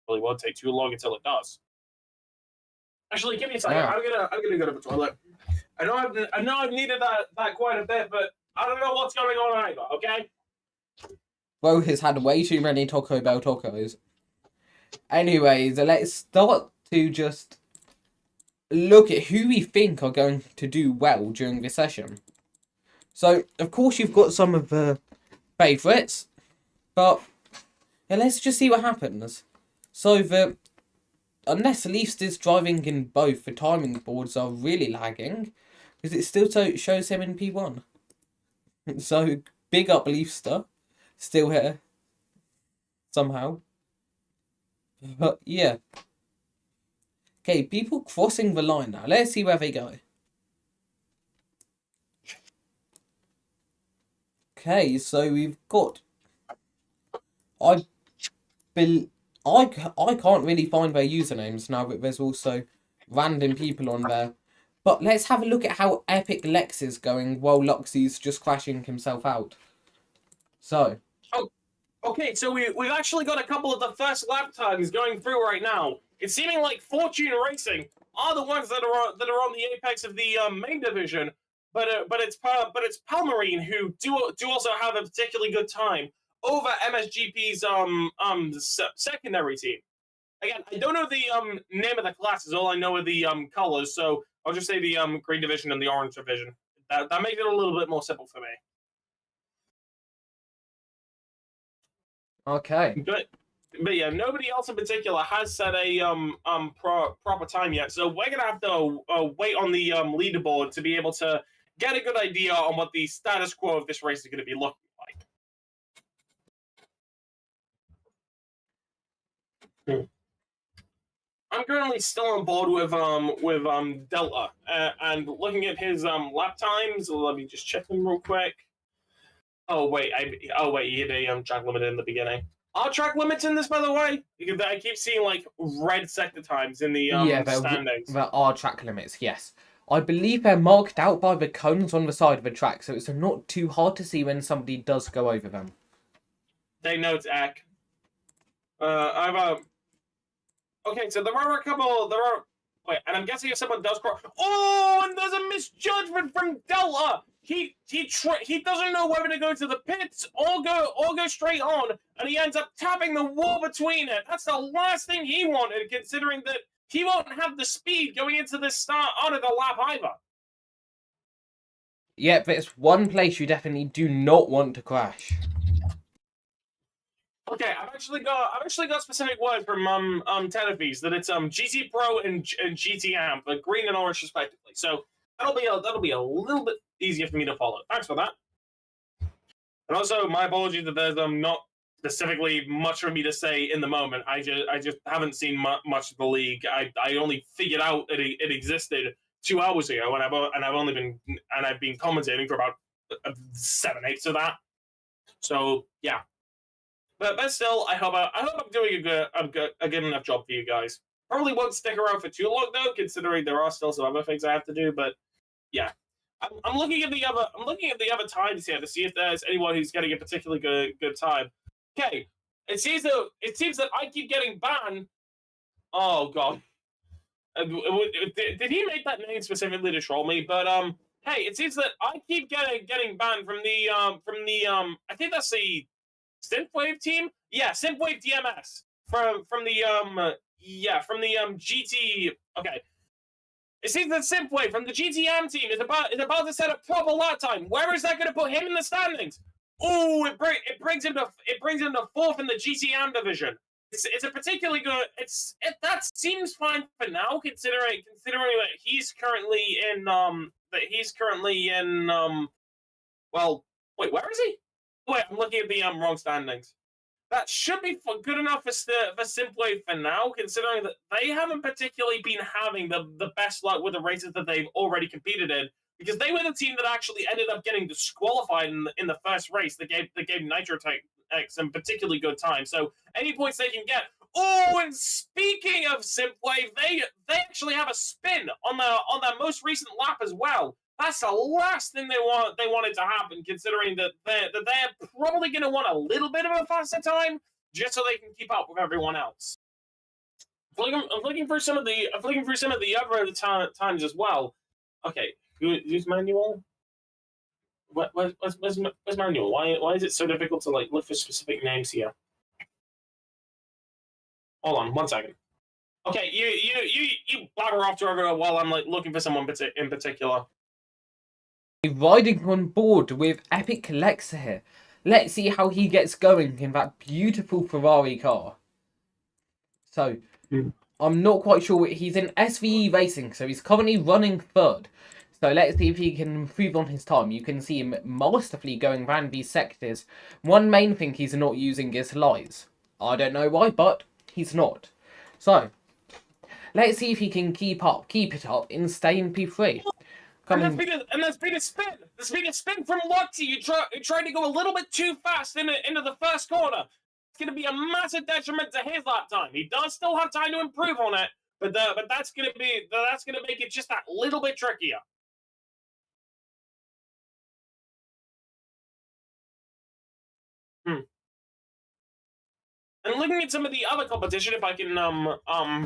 really won't take too long until it does. Actually, give me a second. Ah. I'm gonna go to the toilet. I know I've needed that quite a bit, but I don't know what's going on either. Okay. Well, he's had way too many Taco Bell tacos. Anyways, let's start to just look at who we think are going to do well during this session. So, of course, you've got some of the favourites, but let's just see what happens. So, unless Leafs is driving in both, the timing boards are really lagging, because it still shows him in P1. So, big up Leafster, still here, somehow. But, yeah. Okay, people crossing the line now. Let's see where they go. Okay, so we've got... I can't really find their usernames now that there's also random people on there. But let's have a look at how epic Lex is going while Luxie's just crashing himself out. So. Oh, okay, so we've actually got a couple of the first lap times going through right now. It's seeming like Fortune Racing are the ones that are on the apex of the main division, but it's Palmarine who do also have a particularly good time over MSGP's secondary team. Again, I don't know the name of the classes. All I know are the colors. So I'll just say the green division and the orange division. That makes it a little bit more simple for me. Okay. But yeah, nobody else in particular has set a proper time yet. So we're gonna have to wait on the leaderboard to be able to get a good idea on what the status quo of this race is going to be looking like. I'm currently still on board with Delta and looking at his lap times. Let me just check them real quick. Oh wait, he hit a track limit in the beginning. Are track limits in this, by the way? Because I keep seeing like red sector times in the standings. There are track limits, yes. I believe they're marked out by the cones on the side of the track, so it's not too hard to see when somebody does go over them. They note Eck. Okay, so there are a couple. Wait, and I'm guessing if someone does cross. Oh, and there's a misjudgment from Delta. He doesn't know whether to go to the pits or go straight on, and he ends up tapping the wall between it. That's the last thing he wanted, considering that he won't have the speed going into this start out of the lap either. Yeah, but it's one place you definitely do not want to crash. Okay, I've actually got specific words from Tenafis that it's GT Pro and GT Amp, but green and orange respectively. So that'll be a little bit easier for me to follow. Thanks for that. And also, my apologies that there's not specifically much for me to say in the moment. I just haven't seen much of the league. I only figured out it existed 2 hours ago, and I've been commentating for about 7/8 of that. So yeah. But still, I hope I'm doing a good enough job for you guys. Probably won't stick around for too long though, considering there are still some other things I have to do. But yeah, I'm looking at the other times here to see if there's anyone who's getting a particularly good time. Okay, it seems that I keep getting banned. Oh god, did he make that name specifically to troll me? But hey, it seems that I keep getting banned from the I think that's the Synthwave team? Yeah, Synthwave DMS from the GT. Okay, it seems that Synthwave from the GTM team is about to set a proper lap time. Where is that going to put him in the standings? Oh, it brings him to fourth in the GTM division. It's a particularly good. That seems fine for now, considering that he's currently in well, wait, where is he? Wait, I'm looking at the wrong standings. That should be good enough for Synthwave for now, considering that they haven't particularly been having the best luck with the races that they've already competed in, because they were the team that actually ended up getting disqualified in the first race that gave Nitrotech some particularly good time. So any points they can get. Oh, and speaking of Synthwave, they actually have a spin on their most recent lap as well. That's the last thing they wanted to happen, considering that they're probably going to want a little bit of a faster time just so they can keep up with everyone else. I'm looking for some of the other times as well. Okay, who's Manuel? Where's Manuel? Why is it so difficult to look for specific names here? Hold on, 1 second. Okay, you blabber off to everyone while I'm looking for someone in particular. Riding on board with Epic Lexa here. Let's see how he gets going in that beautiful Ferrari car. So, I'm not quite sure. He's in SVE Racing, so he's currently running third. So let's see if he can improve on his time. You can see him masterfully going around these sectors. One main thing he's not using is lies. I don't know why, but he's not. So, let's see if he can keep it up and stay in P3. And there's been a spin. There's been a spin from Luxie. You tried to go a little bit too fast into the first corner. going to be a massive detriment to his lap time. He does still have time to improve on it, but that's going to make it just that little bit trickier. And looking at some of the other competition, if I can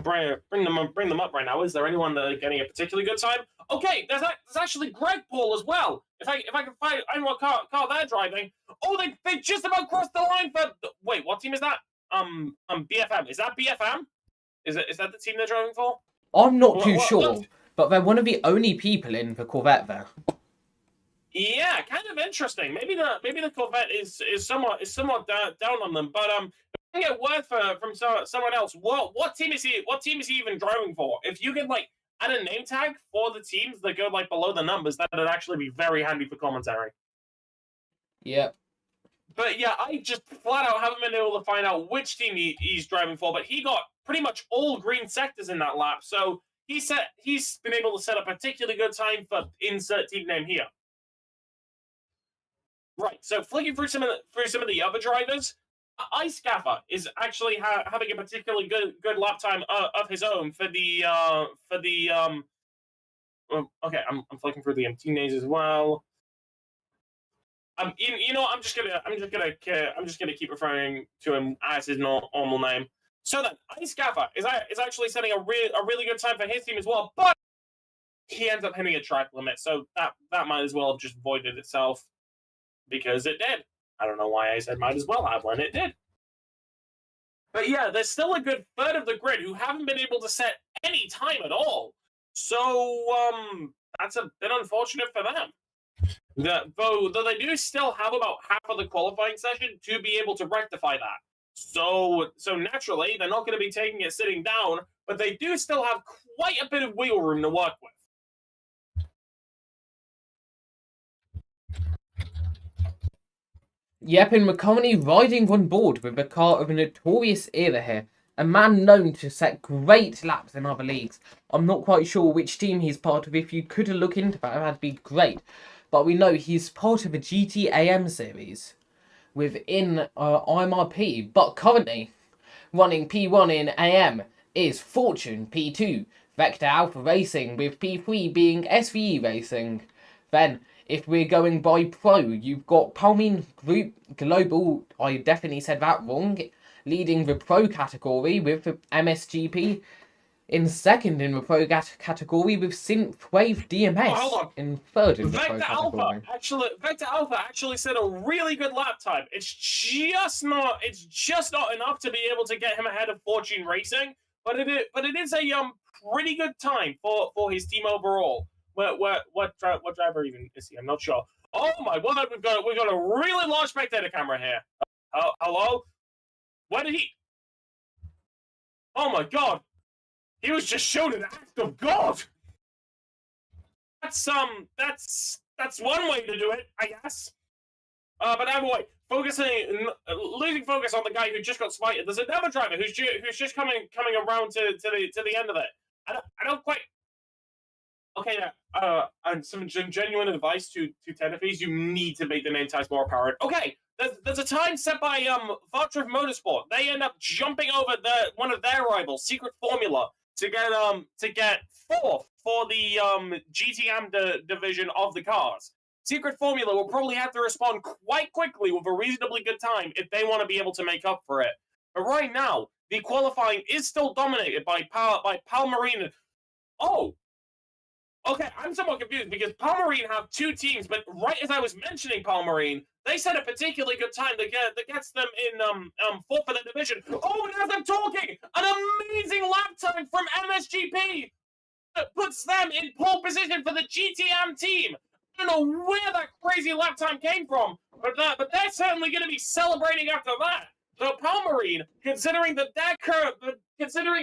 bring them up right now, is there anyone that are getting a particularly good time? Okay, there's actually Greg Paul as well. If I can find what car they're driving. Oh, they just about crossed the line for. Wait, what team is that? BFM. Is that BFM? Is that the team they're driving for? I'm not too sure, but they're one of the only people in the Corvette there. Yeah, kind of interesting. Maybe the Corvette is somewhat down on them, but I get word from someone else. What team is he even driving for? If you could like add a name tag for the teams that go like below the numbers, that would actually be very handy for commentary. Yep. But yeah, I just flat out haven't been able to find out which team he's driving for, but he got pretty much all green sectors in that lap, so he's been able to set a particularly good time for insert team name here. Right, so flicking through some of the other drivers, Ice Gaffer is actually having a particularly good lap time of his own for the okay, I'm flicking through the team names as well. You know, I'm just gonna keep referring to him as his normal name. So then, Ice Gaffer is actually setting a really good time for his team as well, but he ends up hitting a track limit, so that might as well have just voided itself. Because it did. I don't know why I said might as well have when it did. But yeah, there's still a good third of the grid who haven't been able to set any time at all. So, that's a bit unfortunate for them. Though they do still have about half of the qualifying session to be able to rectify that. So naturally, they're not going to be taking it sitting down, but they do still have quite a bit of wiggle room to work with. Yep, and McCartney riding on board with a car of a notorious era here. A man known to set great laps in other leagues. I'm not quite sure which team he's part of. If you could look into that, that'd be great. But we know he's part of a GT series within IMRP. But currently running P1 in AM is Fortune P2. Vector Alpha Racing with P3 being SVE Racing. Then, if we're going by pro, you've got Palmine Group Global, I definitely said that wrong, leading the pro category with the MSGP. In second in the pro category with Synthwave DMS in third in the pro category. Vector Alpha actually set a really good lap time. It's just not enough to be able to get him ahead of Fortune Racing, but it is a pretty good time for his team overall. What driver even is he? I'm not sure. Oh my word, we've got a really large spectator camera here. Hello? Where did he? Oh my god! He was just shown an act of God. That's one way to do it, I guess. But anyway, losing focus on the guy who just got spited. There's another driver who's just coming around to the end of it. I don't quite. Okay, and some genuine advice to Tenerife, you need to make the name tags more apparent. Okay, there's a time set by Vartriv Motorsport. They end up jumping over one of their rivals, Secret Formula, to get fourth for the GTM division of the cars. Secret Formula will probably have to respond quite quickly with a reasonably good time if they want to be able to make up for it. But right now, the qualifying is still dominated by Palmarine. Oh. Okay, I'm somewhat confused because Palmarine have two teams, but right as I was mentioning Palmarine, they set a particularly good time that gets them in fourth for the division. Oh, and as I'm talking, an amazing lap time from MSGP that puts them in pole position for the GTM team. I don't know where that crazy lap time came from, but they're certainly going to be celebrating after that. So Palmarine, considering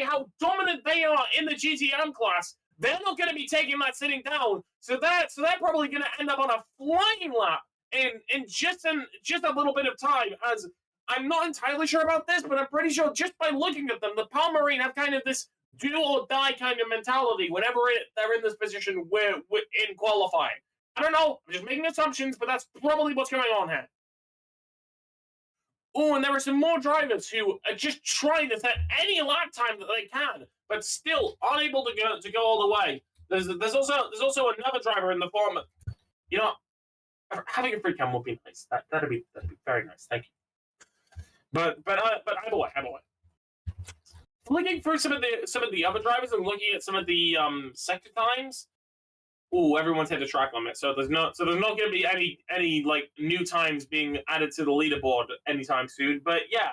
how dominant they are in the GTM class, they're not going to be taking that sitting down, so they're probably going to end up on a flying lap in just a little bit of time. As I'm not entirely sure about this, but I'm pretty sure just by looking at them, the Palmarine have kind of this do or die kind of mentality whenever they're in this position in qualifying. I don't know. I'm just making assumptions, but that's probably what's going on here. Oh, and there are some more drivers who are just trying to set any lap time that they can, but still unable to go all the way. There's also another driver in the form. You know, having a free cam would be nice. That'd be very nice. Thank you. But either way. Looking through some of the other drivers and looking at some of the sector times. Oh, everyone's hit the track limit, so there's not going to be any like new times being added to the leaderboard anytime soon. But yeah,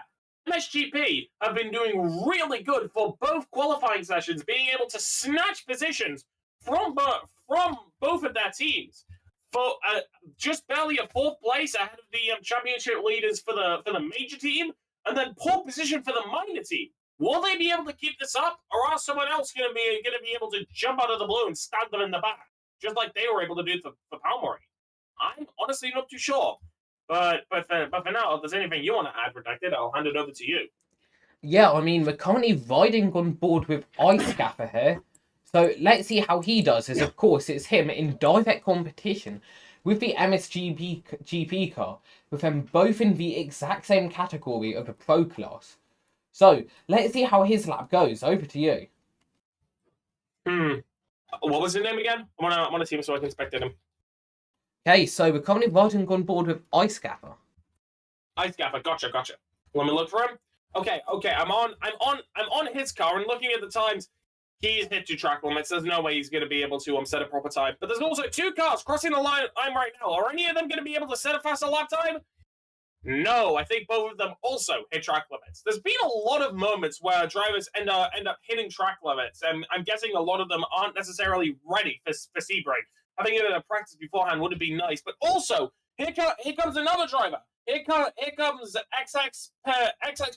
MSGP have been doing really good for both qualifying sessions, being able to snatch positions from both of their teams for just barely a 4th place ahead of the championship leaders for the major team, and then pole position for the minor team. Will they be able to keep this up, or are someone else going to be able to jump out of the blue and stab them in the back, just like they were able to do for Palmeri? I'm honestly not too sure. But for now, if there's anything you want to add, Redacted, I'll hand it over to you. Yeah, I mean, we're currently riding on board with Ice Gaffer here. So let's see how he does, as of course it's him in direct competition with the MSGP GP car, with them both in the exact same category of a pro class. So let's see how his lap goes. Over to you. What was his name again? I want to see him so I can spectate him. Okay, so we're currently riding on board with Ice Gaffer. Ice Gaffer, gotcha. Let me look for him. Okay. I'm on his car and looking at the times. He's hit 2 track limits. There's no way he's going to be able to set a proper time. But there's also 2 cars crossing the line right now. Are any of them going to be able to set a faster lap time? No, I think both of them also hit track limits. There's been a lot of moments where drivers end up hitting track limits, and I'm guessing a lot of them aren't necessarily ready for Sebring. Having it in a practice beforehand would have been nice. But also, here comes another driver. Here comes XX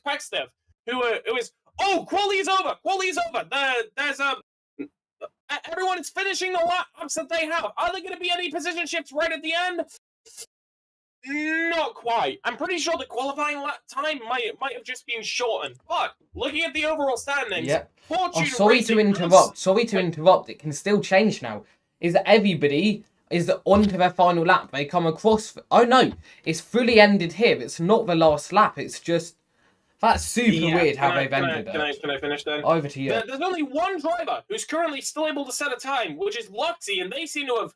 Pextiv, who is... Oh, quality is over! There's everyone is finishing the laps that they have. Are there going to be any position shifts right at the end? Not quite. I'm pretty sure the qualifying lap time might have just been shortened. But looking at the overall standings, yep. Sorry to interrupt. It can still change now. Is that everybody is onto their final lap? They come across. Oh no, it's fully ended here. It's not the last lap. It's just. That's super weird how they've ended it. Can I finish then? Over to you. There's only one driver who's currently still able to set a time, which is Luxy, and they seem to have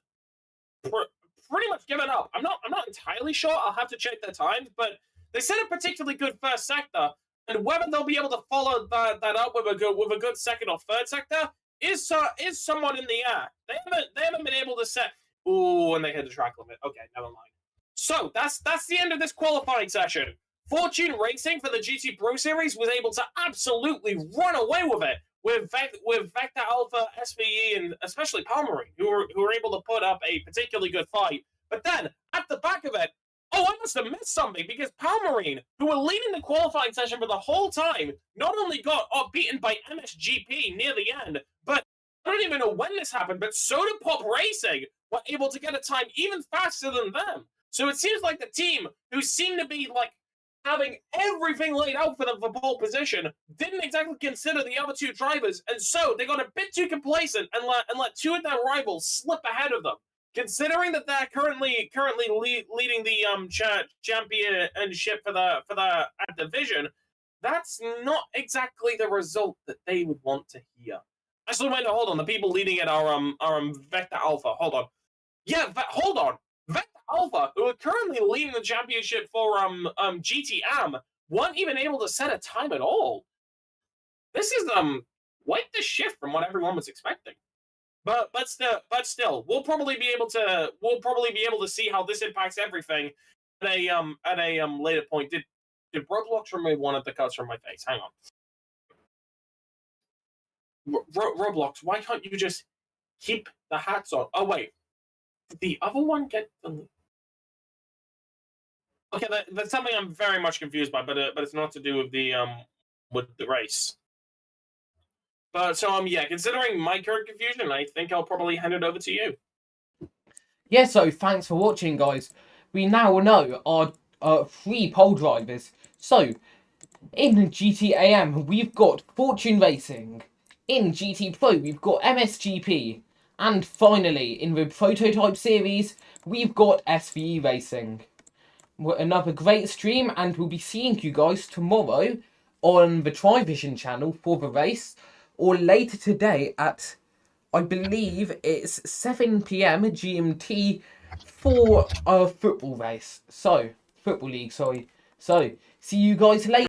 pretty much given up. I'm not entirely sure. I'll have to check their times, but they set a particularly good first sector, and whether they'll be able to follow that up with a good second or third sector is somewhat in the air. They haven't been able to set. Ooh, and they hit the track limit. Okay, never mind. So that's the end of this qualifying session. Fortune Racing for the GT Pro Series was able to absolutely run away with it with Vector Alpha, SVE, and especially Palmeri, who were able to put up a particularly good fight. But then, at the back of it, I must have missed something, because Palmeri, who were leading the qualifying session for the whole time, not only got beaten by MSGP near the end, but I don't even know when this happened, but Soda Pop Racing were able to get a time even faster than them. So it seems like the team, who seemed to be like having everything laid out for them for pole position, didn't exactly consider the other 2 drivers, and so they got a bit too complacent and let 2 of their rivals slip ahead of them. Considering that they're currently leading the championship for the division, that's not exactly the result that they would want to hear. Actually, wait, hold on. The people leading it are Vector Alpha. Hold on. Yeah, hold on. Vector Alpha, who are currently leading the championship for GTM, weren't even able to set a time at all. This is quite the shift from what everyone was expecting. But still, we'll probably be able to see how this impacts everything at a later point. Did Roblox remove one of the cuts from my face? Hang on. Roblox, why can't you just keep the hats on? Oh wait, did the other one get the? Okay, that's something I'm very much confused by, but it's not to do with the race. But so yeah, considering my current confusion, I think I'll probably hand it over to you. Yeah, so thanks for watching, guys. We now know our 3 pole drivers. So in GTAM, we've got Fortune Racing. In GT Pro, we've got MSGP. And finally, in the Prototype Series, we've got SVE Racing. another great stream, and we'll be seeing you guys tomorrow on the Trivision channel for the race, or later today at, I believe it's 7 PM GMT for a football race. So, football league, sorry. So, see you guys later.